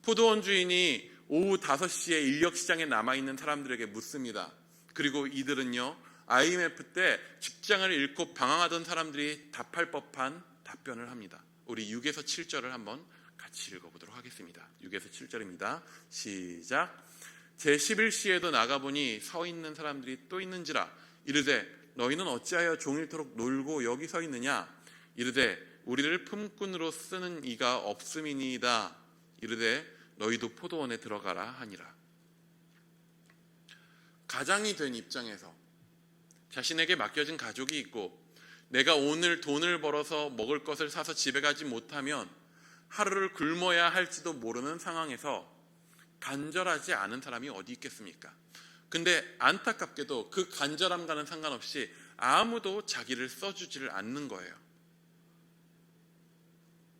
포도원 주인이 오후 5시에 인력시장에 남아있는 사람들에게 묻습니다. 그리고 이들은요, IMF 때 직장을 잃고 방황하던 사람들이 답할 법한 답변을 합니다. 우리 6에서 7절을 한번 같이 읽어보도록 하겠습니다. 6에서 7절입니다. 시작. 제11시에도 나가보니 서 있는 사람들이 또 있는지라. 이르되 너희는 어찌하여 종일토록 놀고 여기 서 있느냐. 이르되 우리를 품꾼으로 쓰는 이가 없음이니이다. 이르되 너희도 포도원에 들어가라 하니라. 가장이 된 입장에서 자신에게 맡겨진 가족이 있고, 내가 오늘 돈을 벌어서 먹을 것을 사서 집에 가지 못하면 하루를 굶어야 할지도 모르는 상황에서 간절하지 않은 사람이 어디 있겠습니까? 근데 안타깝게도 그 간절함과는 상관없이 아무도 자기를 써주지를 않는 거예요.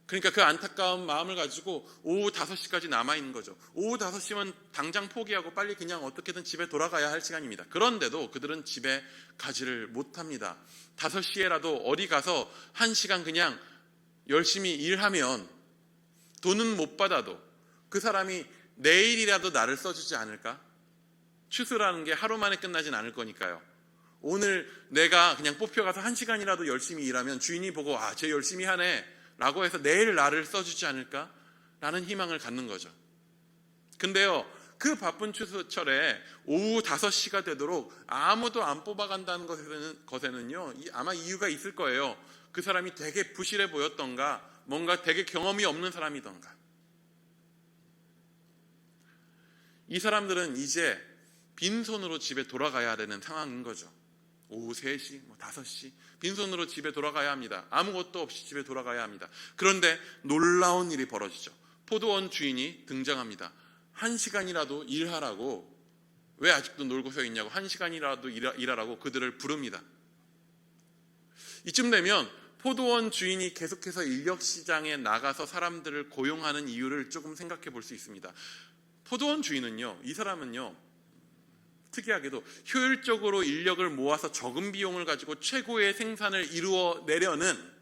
그러니까 그 안타까운 마음을 가지고 오후 5시까지 남아있는 거죠. 오후 5시면 당장 포기하고 빨리 그냥 어떻게든 집에 돌아가야 할 시간입니다. 그런데도 그들은 집에 가지를 못합니다. 5시에라도 어디 가서 1시간 그냥 열심히 일하면 돈은 못 받아도 그 사람이 내일이라도 나를 써주지 않을까? 추수라는 게 하루 만에 끝나진 않을 거니까요. 오늘 내가 그냥 뽑혀가서 1시간이라도 열심히 일하면 주인이 보고 쟤 열심히 하네 라고 해서 내일 나를 써주지 않을까? 라는 희망을 갖는 거죠. 근데요, 그 바쁜 추수철에 오후 5시가 되도록 아무도 안 뽑아간다는 것에는요, 아마 이유가 있을 거예요. 그 사람이 되게 부실해 보였던가, 뭔가 되게 경험이 없는 사람이던가. 이 사람들은 이제 빈손으로 집에 돌아가야 되는 상황인 거죠. 오후 3시, 5시 빈손으로 집에 돌아가야 합니다. 아무것도 없이 집에 돌아가야 합니다. 그런데 놀라운 일이 벌어지죠. 포도원 주인이 등장합니다. 1시간이라도 일하라고, 왜 아직도 놀고 서 있냐고, 1시간이라도 일하라고 그들을 부릅니다. 이쯤 되면 포도원 주인이 계속해서 인력시장에 나가서 사람들을 고용하는 이유를 조금 생각해 볼 수 있습니다. 포도원 주인은요, 이 사람은요, 특이하게도 효율적으로 인력을 모아서 적은 비용을 가지고 최고의 생산을 이루어내려는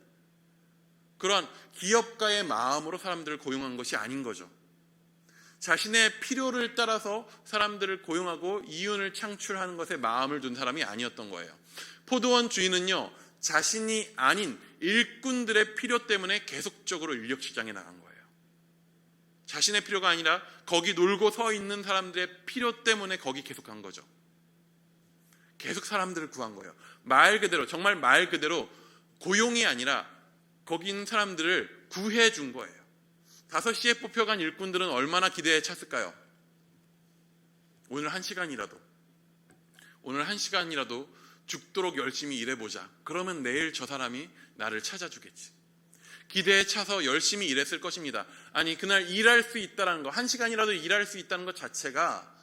그런 기업가의 마음으로 사람들을 고용한 것이 아닌 거죠. 자신의 필요를 따라서 사람들을 고용하고 이윤을 창출하는 것에 마음을 둔 사람이 아니었던 거예요. 포도원 주인은요, 자신이 아닌 일꾼들의 필요 때문에 계속적으로 인력시장에 나간 거예요. 자신의 필요가 아니라 거기 놀고 서 있는 사람들의 필요 때문에 거기 계속 간 거죠. 계속 사람들을 구한 거예요. 말 그대로, 정말 말 그대로 고용이 아니라 거기 있는 사람들을 구해준 거예요. 5시에 뽑혀간 일꾼들은 얼마나 기대에 찼을까요? 오늘 1시간이라도 죽도록 열심히 일해보자. 그러면 내일 저 사람이 나를 찾아주겠지. 기대에 차서 열심히 일했을 것입니다. 아니, 그날 일할 수 있다는 거, 1시간이라도 일할 수 있다는 것 자체가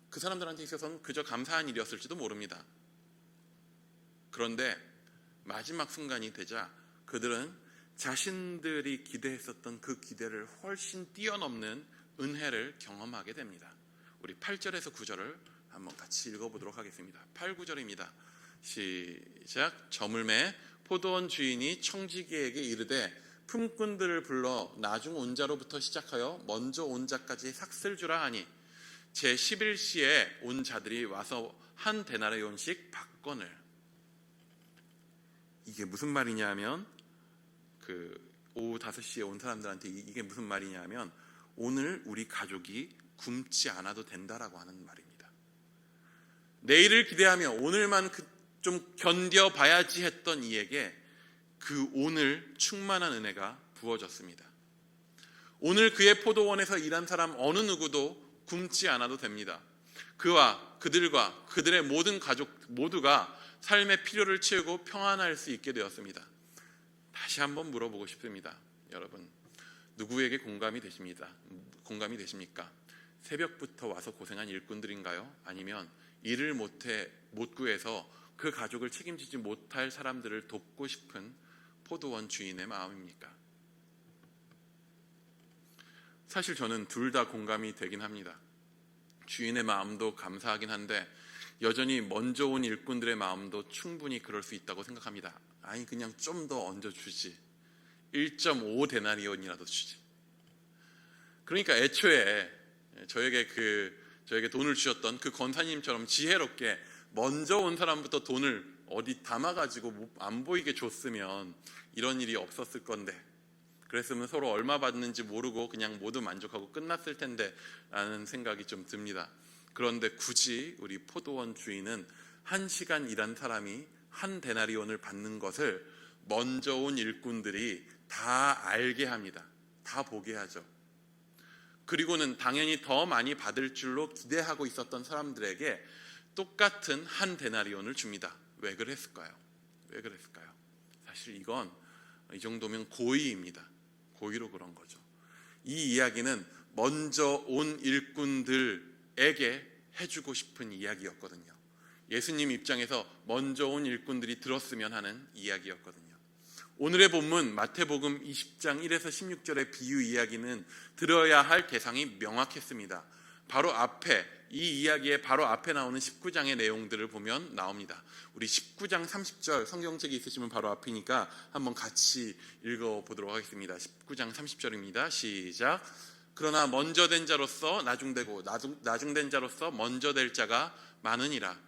그 사람들한테 있어서는 그저 감사한 일이었을지도 모릅니다. 그런데 마지막 순간이 되자 그들은 자신들이 기대했었던 그 기대를 훨씬 뛰어넘는 은혜를 경험하게 됩니다. 우리 8절에서 9절을 한번 같이 읽어보도록 하겠습니다. 8, 9절입니다. 시작. 저물매 포도원 주인이 청지기에게 이르되 품꾼들을 불러 나중 온 자로부터 시작하여 먼저 온 자까지 삭슬 주라 하니 제11시에 온 자들이 와서 한 데나리온씩 받거늘. 이게 무슨 말이냐 하면 오후 5시에 온 사람들한테 이게 무슨 말이냐 하면 오늘 우리 가족이 굶지 않아도 된다라고 하는 말입니다. 내일을 기대하며 오늘만 좀 견뎌봐야지 했던 이에게 그 오늘 충만한 은혜가 부어졌습니다. 오늘 그의 포도원에서 일한 사람 어느 누구도 굶지 않아도 됩니다. 그와 그들과 그들의 모든 가족 모두가 삶의 필요를 채우고 평안할 수 있게 되었습니다. 다시 한번 물어보고 싶습니다. 여러분, 누구에게 공감이 되십니까? 새벽부터 와서 고생한 일꾼들인가요? 아니면 일을 못 구해서 그 가족을 책임지지 못할 사람들을 돕고 싶은 포도원 주인의 마음입니까? 사실 저는 둘 다 공감이 되긴 합니다. 주인의 마음도 감사하긴 한데 여전히 먼저 온 일꾼들의 마음도 충분히 그럴 수 있다고 생각합니다. 아니, 그냥 좀 더 얹어주지, 1.5 데나리온이라도 주지. 그러니까 애초에 저에게 돈을 주셨던 그 권사님처럼 지혜롭게 먼저 온 사람부터 돈을 어디 담아가지고 안 보이게 줬으면 이런 일이 없었을 건데, 그랬으면 서로 얼마 받는지 모르고 그냥 모두 만족하고 끝났을 텐데 라는 생각이 좀 듭니다. 그런데 굳이 우리 포도원 주인은 1시간 일한 사람이 1 데나리온을 받는 것을 먼저 온 일꾼들이 다 알게 합니다. 다 보게 하죠. 그리고는 당연히 더 많이 받을 줄로 기대하고 있었던 사람들에게 똑같은 1 데나리온을 줍니다. 왜 그랬을까요? 사실 이건 이 정도면 고의입니다. 고의로 그런 거죠. 이 이야기는 먼저 온 일꾼들에게 해주고 싶은 이야기였거든요. 예수님 입장에서 먼저 온 일꾼들이 들었으면 하는 이야기였거든요. 오늘의 본문 마태복음 20장 1에서 16절의 비유 이야기는 들어야 할 대상이 명확했습니다. 바로 앞에, 이 이야기의 바로 앞에 나오는 19장의 내용들을 보면 나옵니다. 우리 19장 30절 성경책이 있으시면 바로 앞이니까 한번 같이 읽어보도록 하겠습니다. 19장 30절입니다. 시작. 그러나 먼저 된 자로서 나중되고 나중된 자로서 먼저 될 자가 많으니라.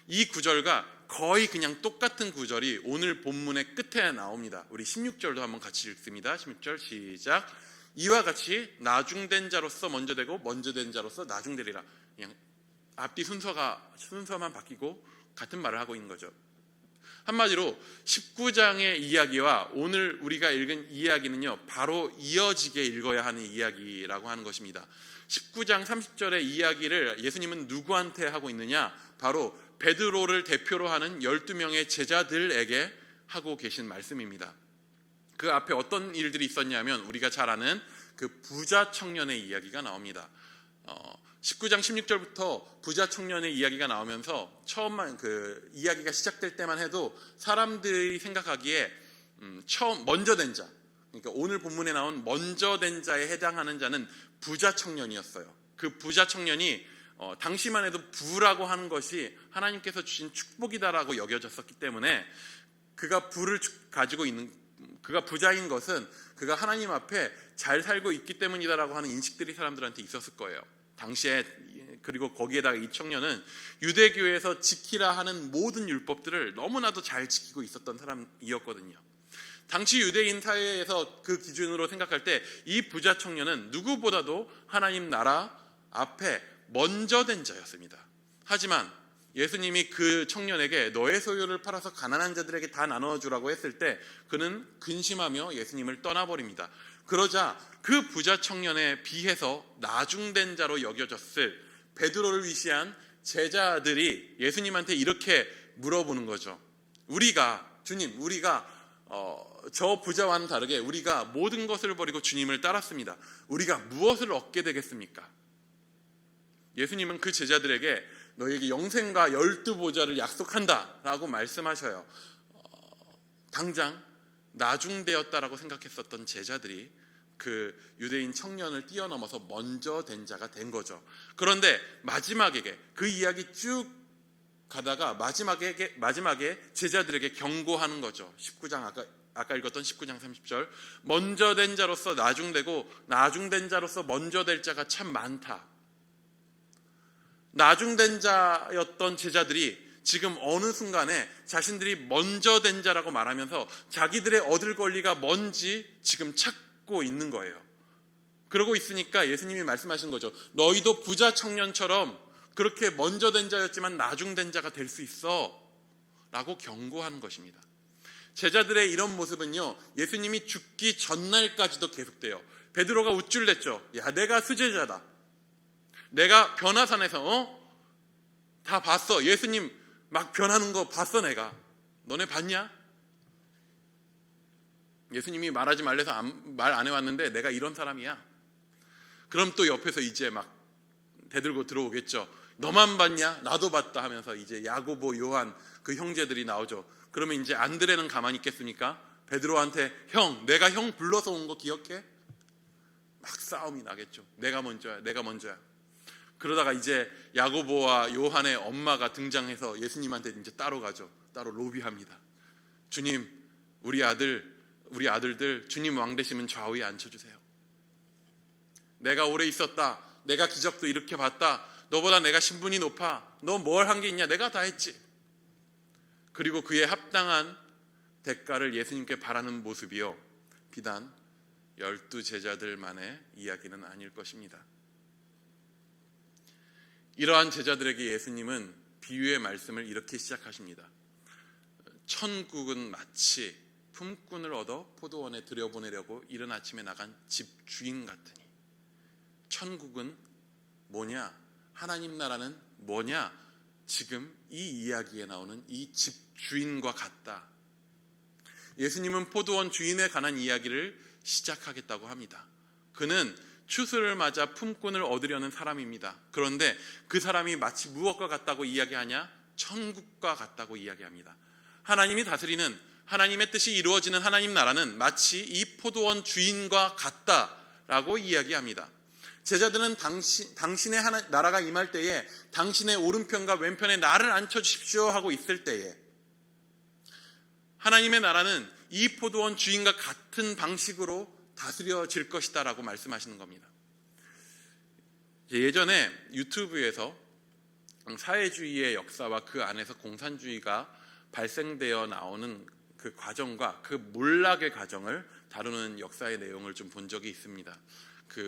이 구절과 거의 그냥 똑같은 구절이 오늘 본문의 끝에 나옵니다. 우리 16절도 한번 같이 읽습니다. 16절 시작. 이와 같이 나중된 자로서 먼저 되고 먼저 된 자로서 나중되리라. 그냥 앞뒤 순서만 바뀌고 같은 말을 하고 있는 거죠. 한마디로 19장의 이야기와 오늘 우리가 읽은 이야기는요, 바로 이어지게 읽어야 하는 이야기라고 하는 것입니다. 19장 30절의 이야기를 예수님은 누구한테 하고 있느냐? 바로 베드로를 대표로 하는 12명의 제자들에게 하고 계신 말씀입니다. 그 앞에 어떤 일들이 있었냐면 우리가 잘 아는 그 부자 청년의 이야기가 나옵니다. 19장 16절부터 부자 청년의 이야기가 나오면서 처음만 그 이야기가 시작될 때만 해도 사람들이 생각하기에 처음 먼저 된 자, 그러니까 오늘 본문에 나온 먼저 된 자에 해당하는 자는 부자 청년이었어요. 그 부자 청년이 당시만 해도 부라고 하는 것이 하나님께서 주신 축복이다라고 여겨졌었기 때문에 그가 부자인 것은 그가 하나님 앞에 잘 살고 있기 때문이다라고 하는 인식들이 사람들한테 있었을 거예요. 당시에. 그리고 거기에다가 이 청년은 유대교에서 지키라 하는 모든 율법들을 너무나도 잘 지키고 있었던 사람이었거든요. 당시 유대인 사회에서 그 기준으로 생각할 때 이 부자 청년은 누구보다도 하나님 나라 앞에 먼저 된 자였습니다. 하지만 예수님이 그 청년에게 너의 소유를 팔아서 가난한 자들에게 다 나눠주라고 했을 때 그는 근심하며 예수님을 떠나버립니다. 그러자 그 부자 청년에 비해서 나중된 자로 여겨졌을 베드로를 위시한 제자들이 예수님한테 이렇게 물어보는 거죠. 주님, 우리가 저 부자와는 다르게 우리가 모든 것을 버리고 주님을 따랐습니다. 우리가 무엇을 얻게 되겠습니까? 예수님은 그 제자들에게 너에게 영생과 12보좌를 약속한다 라고 말씀하셔요. 당장 나중되었다라고 생각했었던 제자들이 그 유대인 청년을 뛰어넘어서 먼저 된 자가 된 거죠. 그런데 마지막에 그 이야기 쭉 가다가 마지막에 제자들에게 경고하는 거죠. 19장 아까 읽었던 19장 30절. 먼저 된 자로서 나중되고 나중된 자로서 먼저 될 자가 참 많다. 나중된 자였던 제자들이 지금 어느 순간에 자신들이 먼저 된 자라고 말하면서 자기들의 얻을 권리가 뭔지 지금 찾고 있는 거예요. 그러고 있으니까 예수님이 말씀하신 거죠. 너희도 부자 청년처럼 그렇게 먼저 된 자였지만 나중된 자가 될 수 있어 라고 경고하는 것입니다. 제자들의 이런 모습은요, 예수님이 죽기 전날까지도 계속돼요. 베드로가 우쭐댔죠. 야, 내가 수제자다. 내가 변화산에서 다 봤어. 예수님 막 변하는 거 봤어. 내가. 너네 봤냐? 예수님이 말하지 말래서 말 안 해왔는데 내가 이런 사람이야. 그럼 또 옆에서 이제 막 대들고 들어오겠죠. 너만 봤냐? 나도 봤다 하면서 이제 야고보, 요한 그 형제들이 나오죠. 그러면 이제 안드레는 가만히 있겠습니까? 베드로한테 형, 내가 형 불러서 온 거 기억해? 막 싸움이 나겠죠. 내가 먼저야. 그러다가 이제 야고보와 요한의 엄마가 등장해서 예수님한테 이제 따로 가죠. 따로 로비합니다. 주님, 우리 아들들 주님 왕 되시면 좌우에 앉혀주세요. 내가 오래 있었다. 내가 기적도 이렇게 봤다. 너보다 내가 신분이 높아. 너 뭘 한 게 있냐? 내가 다 했지. 그리고 그에 합당한 대가를 예수님께 바라는 모습이요, 비단 12 제자들만의 이야기는 아닐 것입니다. 이러한 제자들에게 예수님은 비유의 말씀을 이렇게 시작하십니다. 천국은 마치 품꾼을 얻어 포도원에 들여보내려고 이른 아침에 나간 집주인 같으니, 천국은 뭐냐? 하나님 나라는 뭐냐? 지금 이 이야기에 나오는 이 집주인과 같다. 예수님은 포도원 주인에 관한 이야기를 시작하겠다고 합니다. 그는 추수를 맞아 품꾼을 얻으려는 사람입니다. 그런데 그 사람이 마치 무엇과 같다고 이야기하냐? 천국과 같다고 이야기합니다. 하나님이 다스리는, 하나님의 뜻이 이루어지는 하나님 나라는 마치 이 포도원 주인과 같다라고 이야기합니다. 제자들은 당신의 나라가 임할 때에 당신의 오른편과 왼편에 나를 앉혀주십시오 하고 있을 때에 하나님의 나라는 이 포도원 주인과 같은 방식으로 다스려질 것이다 라고 말씀하시는 겁니다. 예전에 유튜브에서 사회주의의 역사와 그 안에서 공산주의가 발생되어 나오는 그 과정과 그 몰락의 과정을 다루는 역사의 내용을 좀 본 적이 있습니다.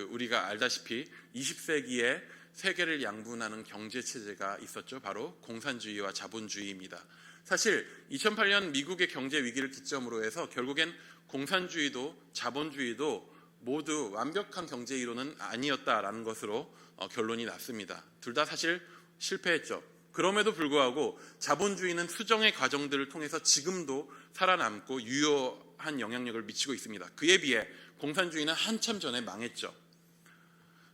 우리가 알다시피 20세기에 세계를 양분하는 경제체제가 있었죠. 바로 공산주의와 자본주의입니다. 사실 2008년 미국의 경제 위기를 기점으로 해서 결국엔 공산주의도 자본주의도 모두 완벽한 경제 이론은 아니었다라는 것으로 결론이 났습니다. 둘 다 사실 실패했죠. 그럼에도 불구하고 자본주의는 수정의 과정들을 통해서 지금도 살아남고 유효한 영향력을 미치고 있습니다. 그에 비해 공산주의는 한참 전에 망했죠.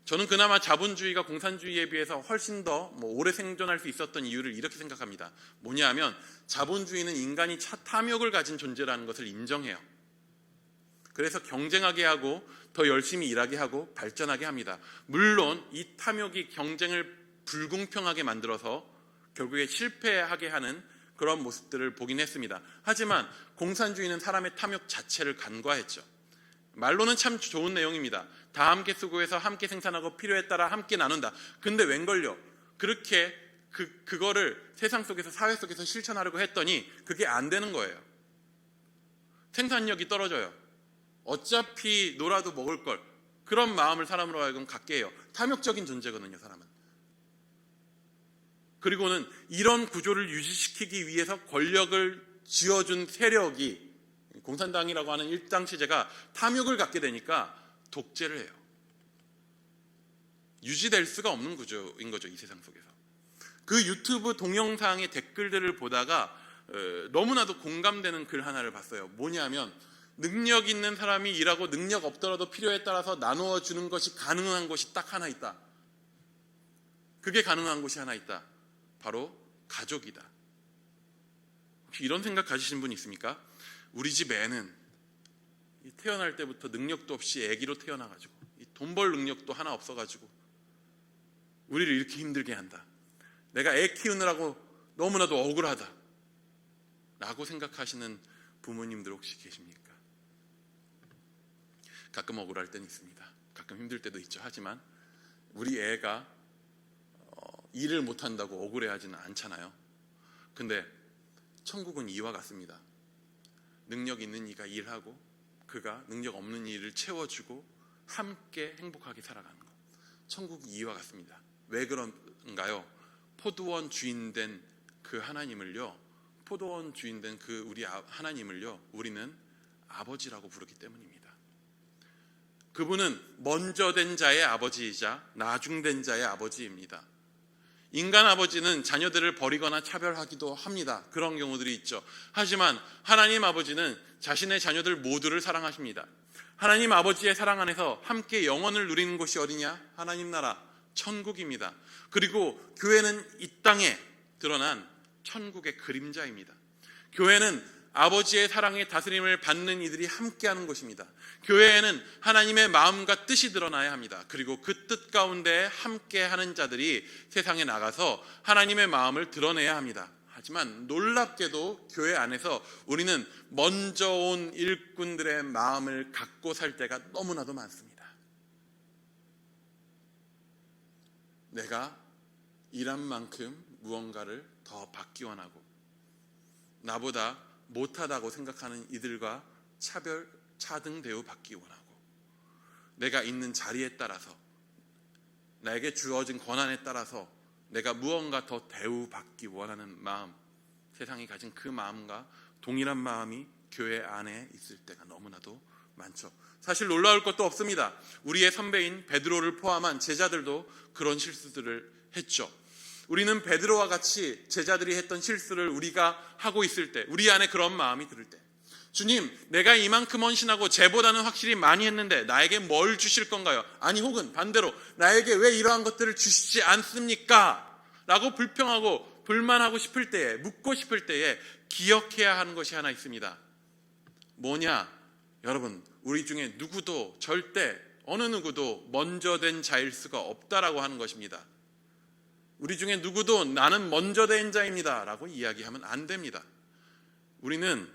저는 그나마 자본주의가 공산주의에 비해서 훨씬 더 오래 생존할 수 있었던 이유를 이렇게 생각합니다. 뭐냐 하면 자본주의는 인간이 탐욕을 가진 존재라는 것을 인정해요. 그래서 경쟁하게 하고 더 열심히 일하게 하고 발전하게 합니다. 물론 이 탐욕이 경쟁을 불공평하게 만들어서 결국에 실패하게 하는 그런 모습들을 보긴 했습니다. 하지만 공산주의는 사람의 탐욕 자체를 간과했죠. 말로는 참 좋은 내용입니다. 다 함께 수고해서 함께 생산하고 필요에 따라 함께 나눈다. 근데 웬걸요? 그렇게 그거를 세상 속에서, 사회 속에서 실천하려고 했더니 그게 안 되는 거예요. 생산력이 떨어져요. 어차피 놀아도 먹을 걸, 그런 마음을 사람으로 하여금 갖게 해요. 탐욕적인 존재거든요, 사람은. 그리고는 이런 구조를 유지시키기 위해서 권력을 쥐어준 세력이, 공산당이라고 하는 일당 체제가 탐욕을 갖게 되니까 독재를 해요. 유지될 수가 없는 구조인 거죠, 이 세상 속에서. 그 유튜브 동영상의 댓글들을 보다가 너무나도 공감되는 글 하나를 봤어요. 뭐냐면, 능력 있는 사람이 일하고 능력 없더라도 필요에 따라서 나누어 주는 것이 가능한 곳이 딱 하나 있다. 그게 가능한 곳이 하나 있다. 바로 가족이다. 혹시 이런 생각 가지신 분 있습니까? 우리 집 애는 태어날 때부터 능력도 없이 아기로 태어나가지고 돈 벌 능력도 하나 없어가지고 우리를 이렇게 힘들게 한다. 내가 애 키우느라고 너무나도 억울하다 라고 생각하시는 부모님들 혹시 계십니까? 가끔 억울할 때는 있습니다. 가끔 힘들 때도 있죠. 하지만 우리 애가 일을 못한다고 억울해하지는 않잖아요. 근데 천국은 이와 같습니다. 능력 있는 이가 일하고 그가 능력 없는 이를 채워주고 함께 행복하게 살아가는 것. 천국이 이와 같습니다. 왜 그런가요? 포도원 주인 된 그 하나님을요, 포도원 주인 된 그 우리 하나님을요, 우리는 아버지라고 부르기 때문입니다. 그분은 먼저 된 자의 아버지이자 나중된 자의 아버지입니다. 인간 아버지는 자녀들을 버리거나 차별하기도 합니다. 그런 경우들이 있죠. 하지만 하나님 아버지는 자신의 자녀들 모두를 사랑하십니다. 하나님 아버지의 사랑 안에서 함께 영원을 누리는 곳이 어디냐? 하나님 나라, 천국입니다. 그리고 교회는 이 땅에 드러난 천국의 그림자입니다. 교회는 아버지의 사랑의 다스림을 받는 이들이 함께하는 곳입니다. 교회에는 하나님의 마음과 뜻이 드러나야 합니다. 그리고 그 뜻 가운데 함께하는 자들이 세상에 나가서 하나님의 마음을 드러내야 합니다. 하지만 놀랍게도 교회 안에서 우리는 먼저 온 일꾼들의 마음을 갖고 살 때가 너무나도 많습니다. 내가 일한 만큼 무언가를 더 받기 원하고 나보다 못하다고 생각하는 이들과 차등 대우받기 원하고 내가 있는 자리에 따라서 나에게 주어진 권한에 따라서 내가 무언가 더 대우받기 원하는 마음, 세상이 가진 그 마음과 동일한 마음이 교회 안에 있을 때가 너무나도 많죠. 사실 놀라울 것도 없습니다. 우리의 선배인 베드로를 포함한 제자들도 그런 실수들을 했죠. 우리는 베드로와 같이 제자들이 했던 실수를 우리가 하고 있을 때, 우리 안에 그런 마음이 들을 때, 주님, 내가 이만큼 헌신하고 쟤보다는 확실히 많이 했는데 나에게 뭘 주실 건가요? 아니 혹은 반대로 나에게 왜 이러한 것들을 주시지 않습니까? 라고 불평하고 불만하고 싶을 때에, 묻고 싶을 때에 기억해야 하는 것이 하나 있습니다. 뭐냐? 여러분, 우리 중에 누구도 절대 어느 누구도 먼저 된 자일 수가 없다라고 하는 것입니다. 우리 중에 누구도 나는 먼저 된 자입니다 라고 이야기하면 안 됩니다. 우리는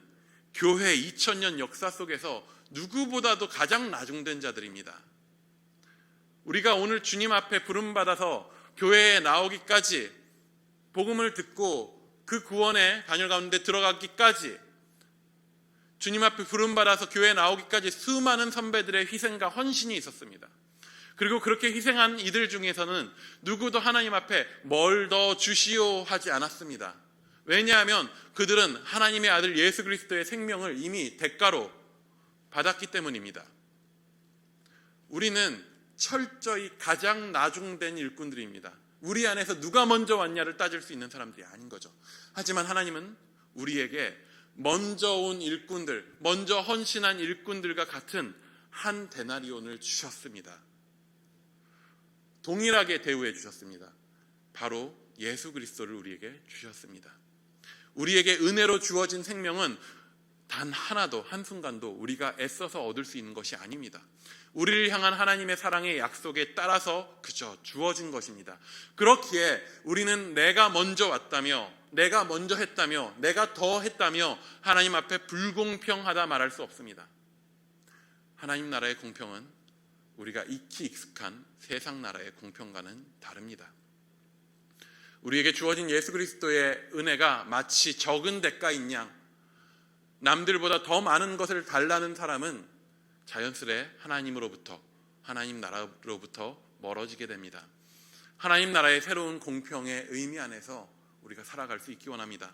교회 2000년 역사 속에서 누구보다도 가장 나중된 자들입니다. 우리가 오늘 주님 앞에 부름받아서 교회에 나오기까지, 복음을 듣고 그 구원의 단열 가운데 들어가기까지, 주님 앞에 부름받아서 교회에 나오기까지 수많은 선배들의 희생과 헌신이 있었습니다. 그리고 그렇게 희생한 이들 중에서는 누구도 하나님 앞에 뭘 더 주시오 하지 않았습니다. 왜냐하면 그들은 하나님의 아들 예수 그리스도의 생명을 이미 대가로 받았기 때문입니다. 우리는 철저히 가장 나중된 일꾼들입니다. 우리 안에서 누가 먼저 왔냐를 따질 수 있는 사람들이 아닌 거죠. 하지만 하나님은 우리에게 먼저 온 일꾼들, 먼저 헌신한 일꾼들과 같은 한 데나리온을 주셨습니다. 동일하게 대우해 주셨습니다. 바로 예수 그리스도를 우리에게 주셨습니다. 우리에게 은혜로 주어진 생명은 단 하나도, 한순간도 우리가 애써서 얻을 수 있는 것이 아닙니다. 우리를 향한 하나님의 사랑의 약속에 따라서 그저 주어진 것입니다. 그렇기에 우리는 내가 먼저 왔다며, 내가 먼저 했다며, 내가 더 했다며 하나님 앞에 불공평하다 말할 수 없습니다. 하나님 나라의 공평은 우리가 익히 익숙한 세상 나라의 공평과는 다릅니다. 우리에게 주어진 예수 그리스도의 은혜가 마치 적은 대가인 양, 남들보다 더 많은 것을 달라는 사람은 자연스레 하나님으로부터, 하나님 나라로부터 멀어지게 됩니다. 하나님 나라의 새로운 공평의 의미 안에서 우리가 살아갈 수 있기 원합니다.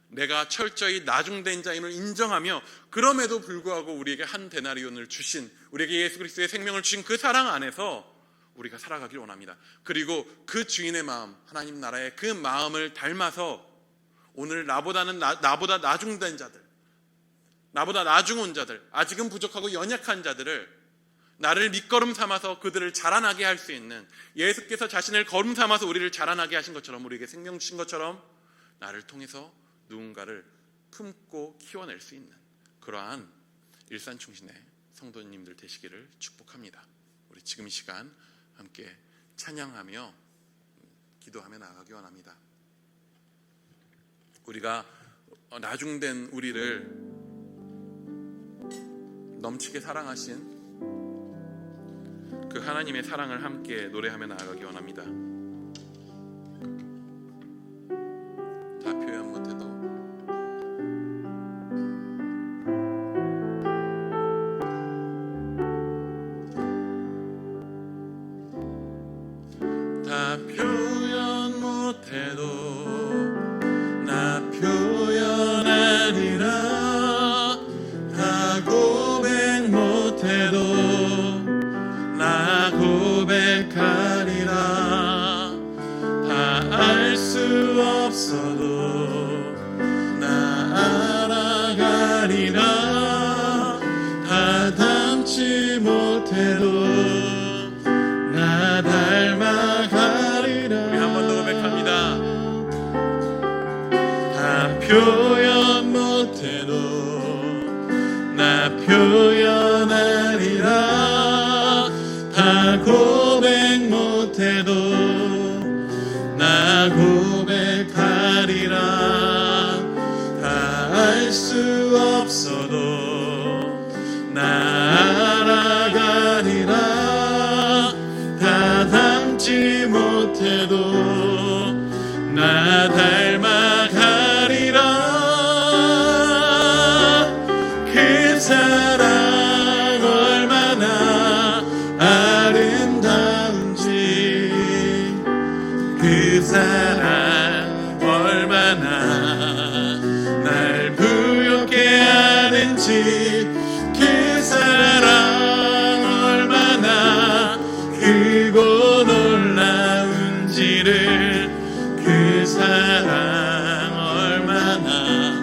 내가 철저히 나중된 자임을 인정하며 그럼에도 불구하고 우리에게 한 데나리온을 주신, 우리에게 예수 그리스도의 생명을 주신 그 사랑 안에서 우리가 살아가길 원합니다. 그리고 그 주인의 마음, 하나님 나라의 그 마음을 닮아서 오늘 나보다 나중된 자들, 나보다 나중 온 자들, 아직은 부족하고 연약한 자들을 나를 밑거름 삼아서 그들을 자라나게 할 수 있는, 예수께서 자신을 거름 삼아서 우리를 자라나게 하신 것처럼, 우리에게 생명 주신 것처럼 나를 통해서 누군가를 품고 키워낼 수 있는 그러한 일산충신의 성도님들 되시기를 축복합니다. 우리 지금 이 시간 함께 찬양하며 기도하며 나아가기 원합니다. 우리가 나중된 우리를 넘치게 사랑하신 그 하나님의 사랑을 함께 노래하며 나아가기 원합니다. 다 표현 못해도 다 표현 못해도 나 표현하리라, 다 고백 못해도 나 고백하리라. 없어도 나 알아가리라. 다 닮지 못해도 나 닮아가리라. 우리 한 번 더 고백합니다. 다 표현 못해도 나 표현하리라. 다 고백 못해도 나 고백하리라. 다 알 수 없어도 나 알아가리라. 다 닮지 못해도 나 닮아가리라. 그 사랑 얼마나 아름다운지, 그 사랑 얼마나 날 부욕해 하는지, 그 사랑 얼마나 크고 놀라운지를, 그 사랑 얼마나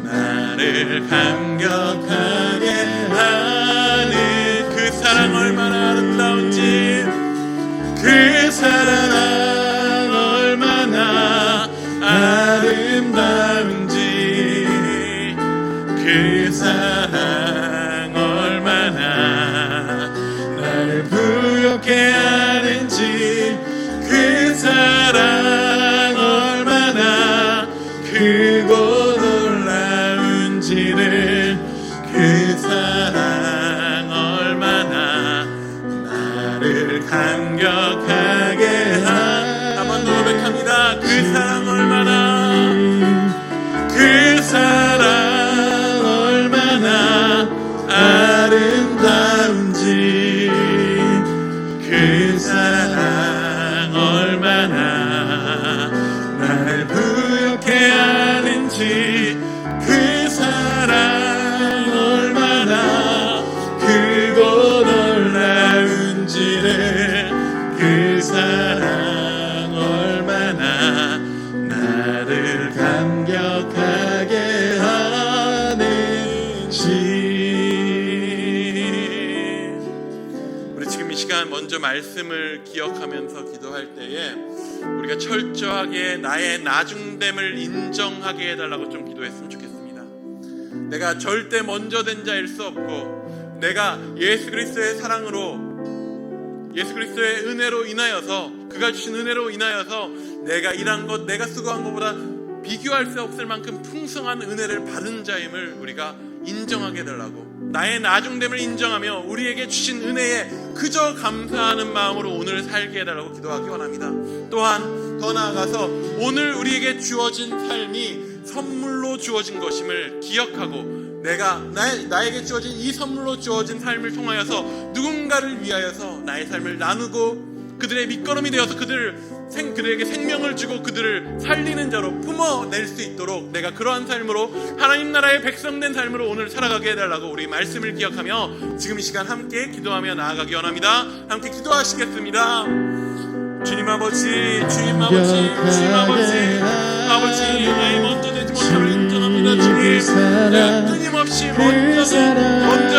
나를 감격하게 하는, 그 사랑 얼마나 아름다운지, 그 사랑 얼마나 아름다운지, 그 사랑 얼마나 나를 부욕해 하는지, 그 사랑 얼마나 크고 놀라운지를, 그 사랑 얼마나 나를 감격하게 한번 더 고백합니다. 그 사랑 얼마나, 그 사랑 얼마나 아름다운지, 그 사랑 얼마나 날 부욕해 하는지, 그 사랑 얼마나 크고 놀라운지를, 그 사랑 얼마나 나를 감격하게 하는지. 우리 지금 이 시간 먼저 말씀을 기억하면서 기도할 때에 우리가 철저하게 나의 나중됨을 인정하게 해달라고 좀 기도했으면 좋겠습니다. 내가 절대 먼저 된 자일 수 없고, 내가 예수 그리스도의 사랑으로, 예수 그리스도의 은혜로 인하여서, 그가 주신 은혜로 인하여서 내가 일한 것, 내가 수고한 것보다 비교할 수 없을 만큼 풍성한 은혜를 받은 자임을 우리가 인정하게 해달라고, 나의 나중됨을 인정하며 우리에게 주신 은혜에 그저 감사하는 마음으로 오늘 살게 해달라고 기도하기 원합니다. 또한 더 나아가서 오늘 우리에게 주어진 삶이 선물로 주어진 것임을 기억하고, 내가 나에게 주어진 이 선물로 주어진 삶을 통하여서 누군가를 위하여서 나의 삶을 나누고 그들의 밑거름이 되어서 그들에게 생명을 주고 그들을 살리는 자로 품어낼 수 있도록, 내가 그러한 삶으로 하나님 나라의 백성된 삶으로 오늘 살아가게 해달라고 우리 말씀을 기억하며 지금 이 시간 함께 기도하며 나아가기 원합니다. 함께 기도하시겠습니다. 주님 아버지, 주님 아버지, 주님 아버지, 아버지, 나의 먼저 되지 못함을 인정합니다. 주님, 내가 끊임없이 먼저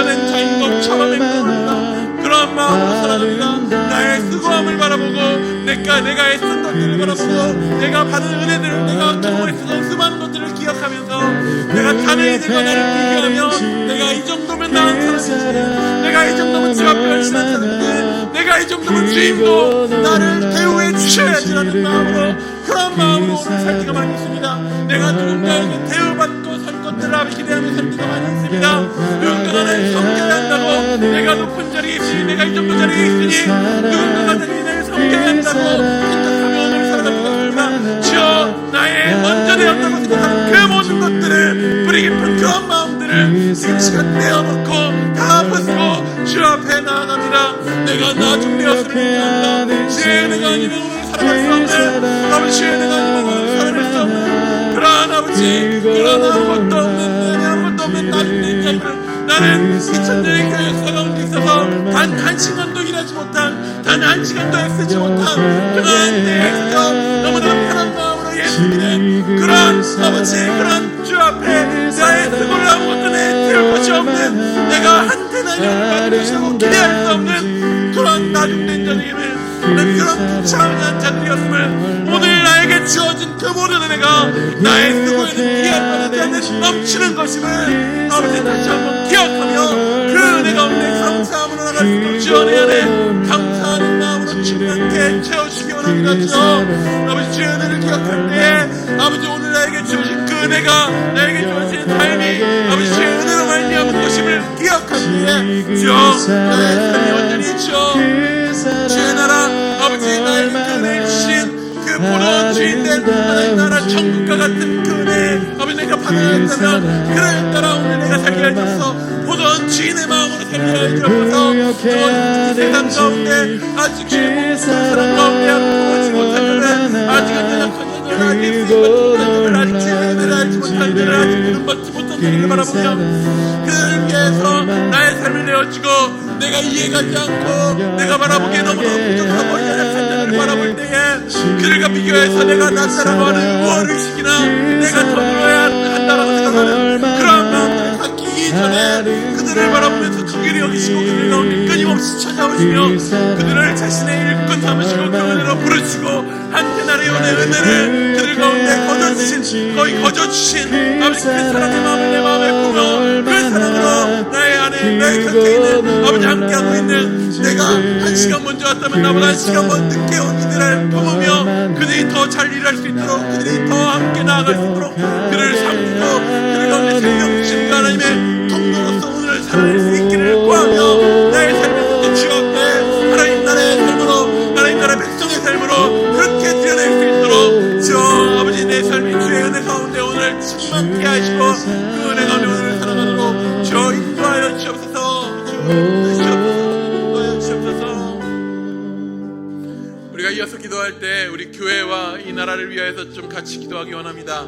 된 자인 것처럼 행동합니다. 그런 마음으로 살아갑니다. 나의 수고함을 바라보고, 내가 애쓴 것들을 바라보고, 내가 받은 은혜들을, 내가 경험했던 수많은 것들을 기억하면서 내가 다른 이들과 나를 비교하며, 내가 이 정도면 나은 사람이지, 내가 이 정도면 주 앞에 열심한 사람이지, 내가 이 정도면 주님도 나를 대우해 주셔야지라는 마음으로, 그런 마음으로 오늘 살 때가 많이 있습니다. 내가 누군가에게 대우받고 살 것들을 앞에 기대하며 살 때가 많이 있습니다. 누군가가 나를 섬겨야 한다고, 내가 높은 자리에 있으니, 내가 이 정도 자리에 있으니 누군가가 나를 섬겨야 한다고 생각하며 오늘 살아가는 것입니다. 주여, 나의 먼저 되었다고 생각하는 그 모든 것들을, 뿌리 깊은 그런 마음들을 지금 시간 내어놓고 다 벗고 주 앞에 나아갑니다. 내가 나중되었음을 인정합니다. 주의 은혜가 아니면 오늘 살아갈 수 없는, 아버지의 은혜가 아니면 오늘 살아갈 수 없는 그러한 아버지, 그러한 아무것도 없는, 아무것도 없는 나중된 자임을, 나는 2000년의 교회 역사 가운데 있어서 단 한 시간도 일하지 못한, 단 한 시간도 애쓰지 못한 그러한 내 행정, 너무나 편한 마음으로 예수 믿는 것이라고 기대할 수 없는 그런 나중된 자들임을, 그런 부창한 자들이었음을 오늘 나에게 주어진 그 모든 은혜가 나의 쓰고 있는 귀한 바라지 않는 넘치는 것임을 아버지 다시 한번 기억하며 그 은혜 가운데 감사함으로 나갈 수 있도록 주여 내 안에 감사하는 마음으로 충만케 채워주시기 원합니다. 주여 아버지 주의 은혜를 기억할 때에 아버지 오늘 나에게 주어진 그 은혜가 나에게 주어진 삶이 아버지 주의 은혜로 말미암은 것임을 기억할 때에 주여 나의 삶이 온전히 주의 나라 아버지 나에게 그 은혜를 주신 그 보러운 주인된 하나님 나라 천국과 같은 그 은혜 아버지 내가 받아야한다면 그를 따라 오늘 내가 살게 하셔서 보던 주인의 마음으로 살게 하여 주옵소서. 이 세상 가운데 아직 주의 몸 사람 가운데 보지 못한 자는 아직은 연약한 자는 아직 수익받지 못한 자는 아직 알지 못한 자는 아직 구름받지 못한 자를 바라보며 그를 위해서 나의 삶을 내어주고 내가 이해가지 않고 내가 바라보기에 너무나 부족하고 연약한 자를 바라볼 때에 그들과 비교해서 내가 낫다라고 하는 우월의식이나 내가 더 늘어야 한다라고 생각하는 그런 마음들을 갖기 이전에 그들을 바라보면서 긍휼히 여기시고 그들 가운데 끊임없이 찾아오시며 그들을 자신의 일꾼 삼으시고 그 은혜로 부르시고 한때 나의 은혜를 그들 가운데 거저주신 거의 거저주신 아버지 그 사랑의 마음을 내 마음에 품어 그 사랑으로 나의 안에 나의 곁에 있는 아버지 함께하고 있는 내가 한 시간 먼저 왔다면 나보다 한 시간 먼저 늦게 온 이들을 품으며 그들이 더 잘 일할 수 있도록 그들이 더 함께 나아갈 수 있도록 그를 삼고 그들 가운데 생명 주신 그 하나님의 통로로서 오늘 살아낼 수 있기를 구하며 나의 삶을 주 앞에 하나님 나라의 삶으로 하나님 나라의 백성의 삶으로 그렇게 드러낼 수 있도록 주 아버지 내 삶이 주의 은혜 가운데 오늘 충만케 하시고 그 은혜 가운데 오늘 살아가도록 주 인도하여 주옵소서. 주 인도하여 주옵소서. 우리가 이어서 기도할 때 우리 교회와 이 나라를 위하여서 좀 같이 기도하기 원합니다.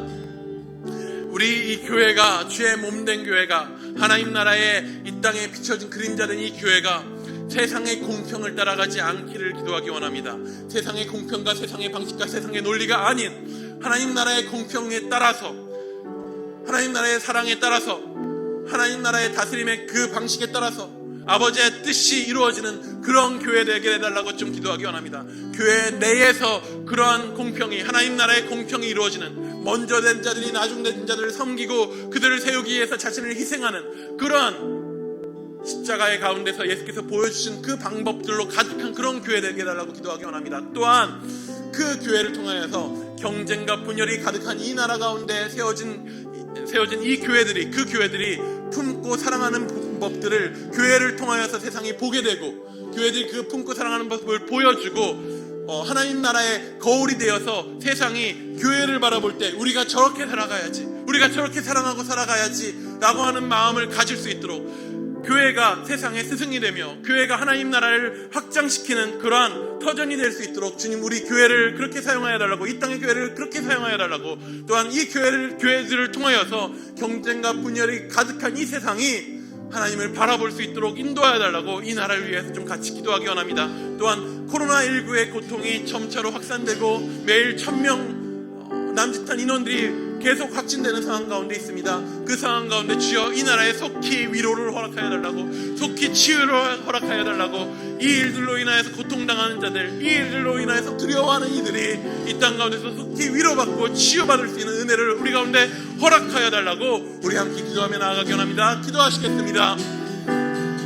우리 이 교회가 주의 몸된 교회가 하나님 나라의 이 땅에 비춰진 그림자된 이 교회가 세상의 공평을 따라가지 않기를 기도하기 원합니다. 세상의 공평과 세상의 방식과 세상의 논리가 아닌 하나님 나라의 공평에 따라서 하나님 나라의 사랑에 따라서 하나님 나라의 다스림의 그 방식에 따라서 아버지의 뜻이 이루어지는 그런 교회 되게 해달라고 좀 기도하기 원합니다. 교회 내에서 그러한 공평이 하나님 나라의 공평이 이루어지는 먼저 된 자들이 나중된 자들을 섬기고 그들을 세우기 위해서 자신을 희생하는 그러한 십자가의 가운데서 예수께서 보여주신 그 방법들로 가득한 그런 교회 되게 해달라고 기도하기 원합니다. 또한 그 교회를 통하여서 경쟁과 분열이 가득한 이 나라 가운데 세워진 이 교회들이 그 교회들이 품고 사랑하는 법들을 교회를 통하여서 세상이 보게 되고 교회들이 그 품고 사랑하는 법을 보여주고 하나님 나라의 거울이 되어서 세상이 교회를 바라볼 때 우리가 저렇게 살아가야지 우리가 저렇게 사랑하고 살아가야지 라고 하는 마음을 가질 수 있도록 교회가 세상의 스승이 되며 교회가 하나님 나라를 확장시키는 그러한 터전이 될 수 있도록 주님 우리 교회를 그렇게 사용하여 달라고 이 땅의 교회를 그렇게 사용하여 달라고 또한 이 교회들을 통하여서 경쟁과 분열이 가득한 이 세상이 하나님을 바라볼 수 있도록 인도하여 달라고 이 나라를 위해서 좀 같이 기도하기 원합니다. 또한 코로나19의 고통이 점차로 확산되고 매일 1000명 남짓한 인원들이 계속 확진되는 상황 가운데 있습니다. 그 상황 가운데 주여 이 나라에 속히 위로를 허락하여 달라고 속히 치유를 허락하여 달라고 이 일들로 인하여서 고통당하는 자들 이 일들로 인하여서 두려워하는 이들이 이 땅 가운데서 속히 위로받고 치유받을 수 있는 은혜를 우리 가운데 허락하여 달라고 우리 함께 기도하며 나아가기 원합니다. 기도하시겠습니다.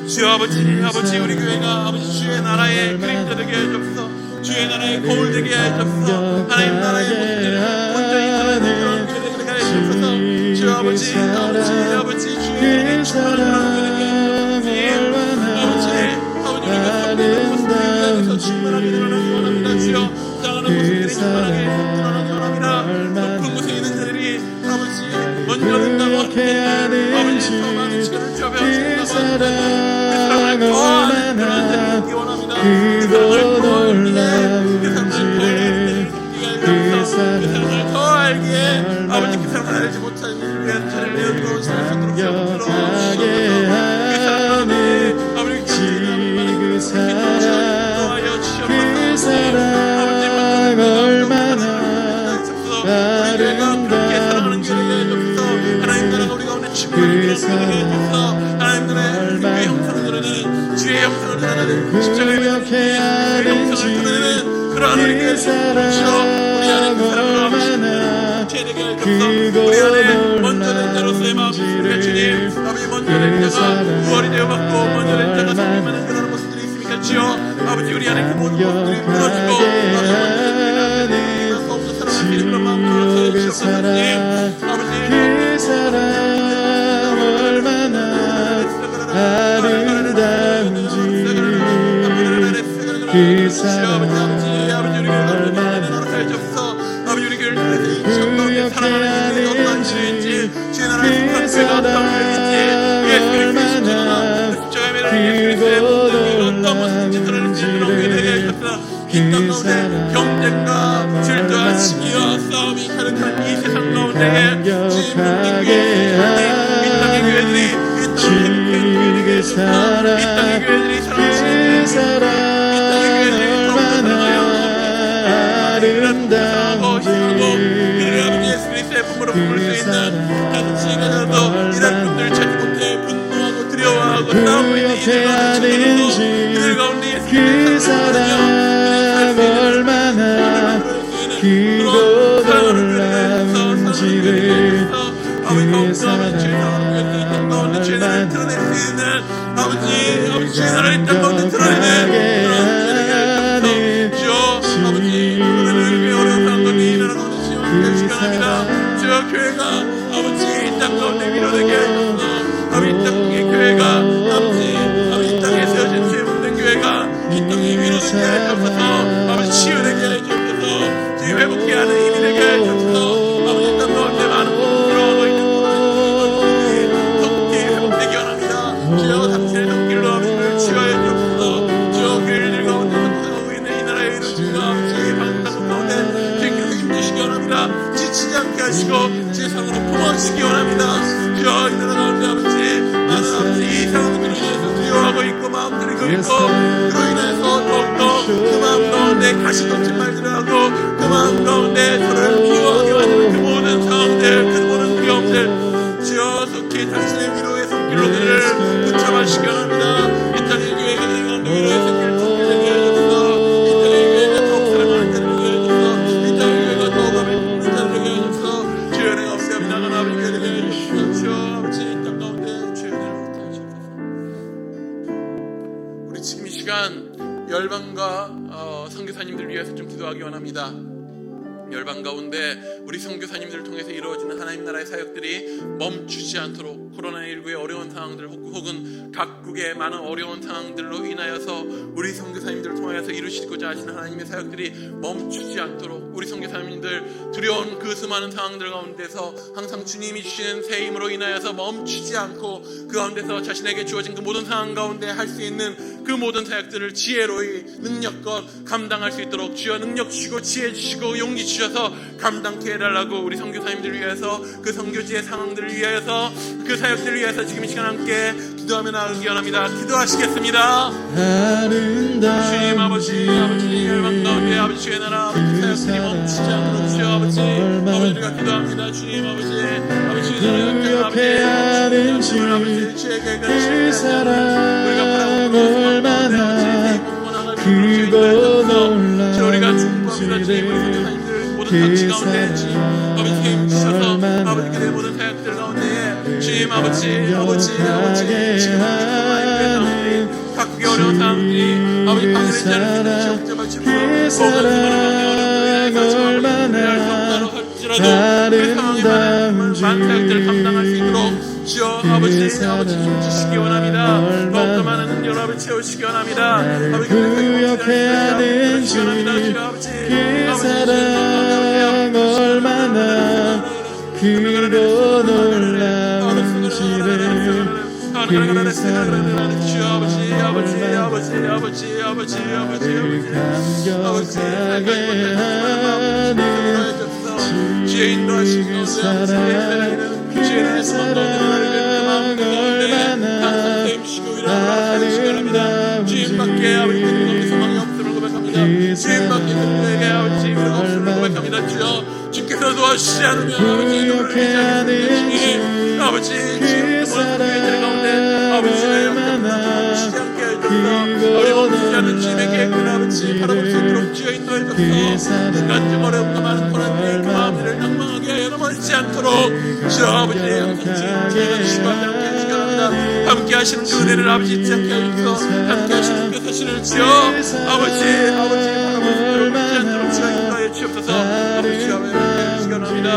주여 아버지 우리 교회가 아버지 주의 나라의 그림자 되게 해주옵소서. 주의 나라의 거울 되게 하옵소서. 하나님 나라의 모습들을 온전히 드러내는 그런 교회 되게 하옵소서. 주여 아버지 주의 충만한 그런 교회 되게 하옵소서. 아버지 우리가 섬기는 모습들을 위해서 충만하게 드러나기 원합니다. 주여 장하는 모습들이 충만하게 드러나기 원합니다. 높은 곳에 있는 자들이 아버지 먼저 된다고 하는데 아버지 더 많은 시간을 주어 배워주신다고 하는데 그 사랑을 더하는 그런 자들이 있기 원합니다. 그 사랑을 더 올리게 그 사랑을 더 올리게 우리 안에 그 사랑을 넘치는 죄되게 하옵소서. 우리 안에 먼저 된 자로서의 마음을 주님, 아버지 먼저 된 자가 구원이 되어받고 먼저 된 자가 성립하는 그런 모습들이 있습니까 주여. 아버지 우리 안에 그 모든 모습들이 무너지고 아버지 먼저 된 자가 없는 사랑을 기름으로 마음으로 주옵소서. 아버지 그 사랑 얼마나 아름다운지 그 사랑 얼마나 구역해야 되는지 그 사랑 얼마나 길고 놀라운지를 그 사랑 경쟁과 질투와 시기와 싸움이 가득한 이 세상 가운데 감격하게 하는 그 사랑 그 사랑 얼마나 아름다운지 그 사랑 이런 분들 찾지 못해 분노하고 두려워하고 싸우고 있는 이들 가운데 그 사랑 얼마나 길고 놀라운지를 그 사랑 얼마나 아버지 나라의 땅 가운데 드러내는 주여 교회가 아버지 이 땅 가운데 밀어내게 하셔서 아버지 이 땅의 교회가 아버지 이 땅에 세워진 죄 묻는 교회가 이 땅에 밀어내게 하셔서 아버지 치유되게 하셔서 주여 회복케 하는 힘이 되게 하셔서 아버지 이 땅 가운데 많은 분들이 들어가고 있는 분들이 덕게 회복되게 원합니다. 주여 당신의 덕길로 아버지를 치유하여 주옵소서. 주여 교회들 가운데 성장하고 있는 이 나라의 이루어지는 아버지 방금 가운데 주님께서 힘주시기 원합니다. 지치지 않게 하시고 세상으로 품어주시기 원합니다. 주여 이 나라 가운데 아버지 나는 아버지 이 상황들을 위해서 두려워하고 있고 마음들이 그리고 그로 인해서 더욱더 그 마음 가운데 가시돋친 말들을 하고 그 마음 가운데 서로를 미워하게 만드는 그 모든 상황들 그 모든 두려움들 주여 속히 당신의 위로의 손길로 그를 붙잡아주시기 원합니다. 이 땅의 교회가 가운데 위로의 손길을 되게 해주셔서 이 땅의 교회가 더욱 사랑하는 자를 되게 해주셔서 이 땅의 교회가 더욱 아버지 자를 되게 해주셔서 주여 내가 없애합니다. 나는 아버지께 되게 해주셔서 주여 아버지 이 땅 가운데 주여 내를 부탁하시옵소서. 우리 지금 이 시간 열방과 선교사님들 위해서 좀 기도하기 원합니다. 열방 가운데 우리 선교사님들을 통해서 이루어지는 하나님 나라의 사역들이 멈추지 않도록 코로나19의 어려운 상황들 혹은 각국의 많은 어려운 상황들로 인하여서 우리 선교사님들을 통하여서 이루시고자 하시는 하나님의 사역들이 멈추지 않도록 우리 선교사님들 두려운 그 수많은 상황들 가운데서 항상 주님이 주시는 새 힘으로 인하여서 멈추지 않고 그 가운데서 자신에게 주어진 그 모든 상황 가운데 할 수 있는 그 모든 사역들을 지혜로이 능력껏 감당할 수 있도록 주여 능력 주시고 지혜 주시고 용기 주셔서 감당케 해달라고 우리 선교사님들을 위해서 그 선교지의 상황들을 위하여서 그 사역들을 위해서 지금 이 시간 함께 기도하며 나가기 원합니다. 기도하시겠습니다. 주님 아버지 열방 가운데 아버지 주의 나라 아버지 사역들이 멈추지 않도록 주여 아버지 우리가 기도합니다. 주님 아버지 주의 나라 아버지 주의 계획을 사랑 얼마나 크고 놀라운지 우리가 충고합니다. 주님 우리 선교사님들 모든 각지 가운데 주님 아버지 힘 주셔서 아버지께 내 모든 사역들 가운데 주님 아버지 지금 각국의 어려운 상황들이 아버지 방해된 자를 지역점을 주시고 얼마나 아름다운지 만사역들을 감당할 수 있도록 주여 아버지 힘주시기 원합니다. 더욱더 많은 능력을 아버지 채우시기 원합니다. 구역해야 되는지 그 사랑 얼마나 크고 놀라운지를 그 사랑 감격하게 하는 주의 인도하시고 그 사랑 얼마나 아름다운지 주님밖에 아버지 소망이 없음을 고백합니다. 주님밖에 그에게 아버지 없음을 고백합니다. 주여 주께서 도와주시지 않으면 아버지 그 사랑 얼마나 아버지 멈추지 않는 주님의 계획을 아버지 바라볼 수 있도록 주여 더해줘서 인간적 어려움과 많은 고난들이 그 마음들을 낭망하게 하여 넘어지지 않도록 주여 아버지 항상 지혜가 주시고 함께 하시기 바랍니다. 함께 하시는 그 은혜를 아버지 잊지 않게 하셔서 함께 하시는 그 사실을 주여 아버지 바라볼 수 있도록 잊지 않도록 주여 인도하여 주옵소서. 아버지 주여 함께 하시기 바랍니다.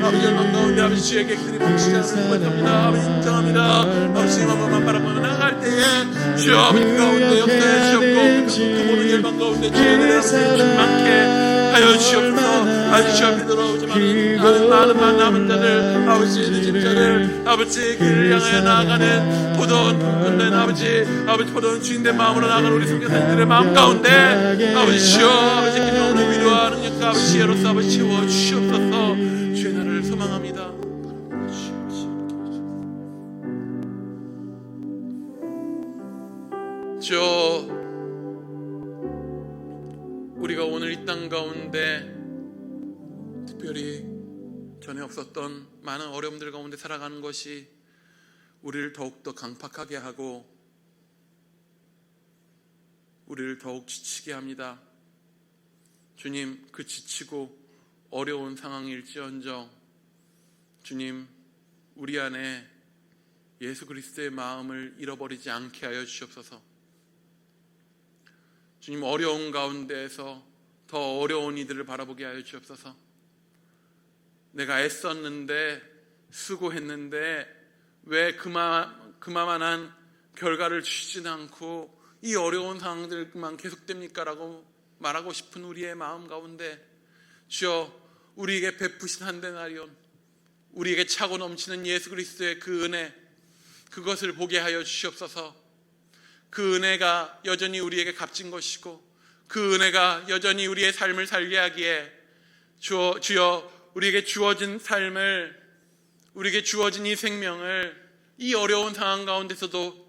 아버지 열망 가운데 아버지 주의 계획들이 멈추지 않는 고백합니다. 아버지 인정합니다. 아버지 주님만 바라보며 나아갈 때에 주여 아버지 그 가운데 역사해 주옵고 그 모든 열망 가운데 주의 은혜를 충만케 하여 주옵소서. 아버지 주여 믿으러 많은 남은 자들 아버지 늦은 자들 아버지 그를 향하여 나아가는 포도원 아버지 포도원 주인된 마음으로 나아가는 우리 선교사님들의 마음 가운데 아버지 주여 아버지 기념으로 위로와 능력과 아버지 예로서 아버지 채워 주시옵소서. 주의 나라를 소망합니다. 주여 우리가 오늘 이 땅 가운데 특별히 전에 없었던 많은 어려움들 가운데 살아가는 것이 우리를 더욱더 강팍하게 하고 우리를 더욱 지치게 합니다. 주님, 그 지치고 어려운 상황일지언정 주님, 우리 안에 예수 그리스도의 마음을 잃어버리지 않게 하여 주시옵소서. 주님, 어려운 가운데에서 더 어려운 이들을 바라보게 하여 주옵소서. 내가 애썼는데 수고했는데 왜 그만한 결과를 주시지는 않고 이 어려운 상황들만 계속됩니까? 라고 말하고 싶은 우리의 마음 가운데 주여 우리에게 베푸신 한데나리온 우리에게 차고 넘치는 예수 그리스도의 그 은혜 그것을 보게 하여 주시옵소서. 그 은혜가 여전히 우리에게 값진 것이고 그 은혜가 여전히 우리의 삶을 살게 하기에 주여 우리에게 주어진 삶을 우리에게 주어진 이 생명을 이 어려운 상황 가운데서도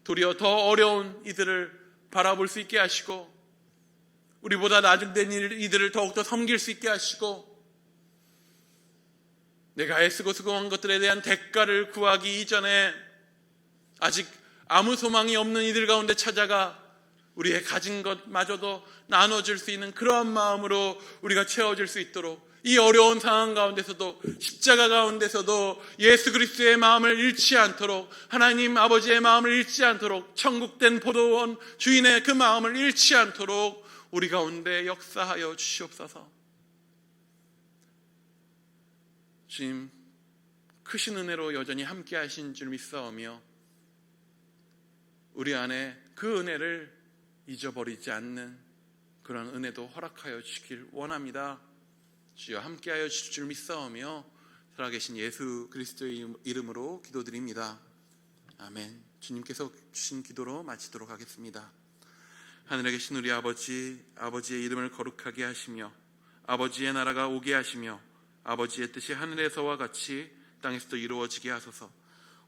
도리어 더 어려운 이들을 바라볼 수 있게 하시고 우리보다 낮은 이들을 더욱더 섬길 수 있게 하시고 내가 애쓰고 수고한 것들에 대한 대가를 구하기 이전에 아직 아무 소망이 없는 이들 가운데 찾아가 우리의 가진 것마저도 나눠줄 수 있는 그러한 마음으로 우리가 채워질 수 있도록 이 어려운 상황 가운데서도 십자가 가운데서도 예수 그리스도의 마음을 잃지 않도록 하나님 아버지의 마음을 잃지 않도록 천국된 포도원 주인의 그 마음을 잃지 않도록 우리 가운데 역사하여 주시옵소서. 주님 크신 은혜로 여전히 함께 하신 줄 믿사오며 우리 안에 그 은혜를 잊어버리지 않는 그런 은혜도 허락하여 주시길 원합니다. 주여 함께하여 주실 줄 믿사오며 살아계신 예수 그리스도의 이름으로 기도드립니다. 아멘. 주님께서 주신 기도로 마치도록 하겠습니다. 하늘에 계신 우리 아버지, 아버지의 이름을 거룩하게 하시며 아버지의 나라가 오게 하시며 아버지의 뜻이 하늘에서와 같이 땅에서도 이루어지게 하소서.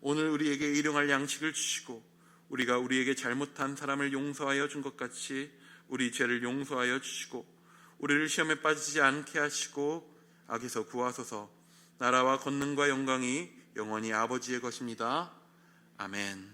오늘 우리에게 일용할 양식을 주시고 우리가 우리에게 잘못한 사람을 용서하여 준 것 같이 우리 죄를 용서하여 주시고 우리를 시험에 빠지지 않게 하시고 악에서 구하소서. 나라와 권능과 영광이 영원히 아버지의 것입니다. 아멘.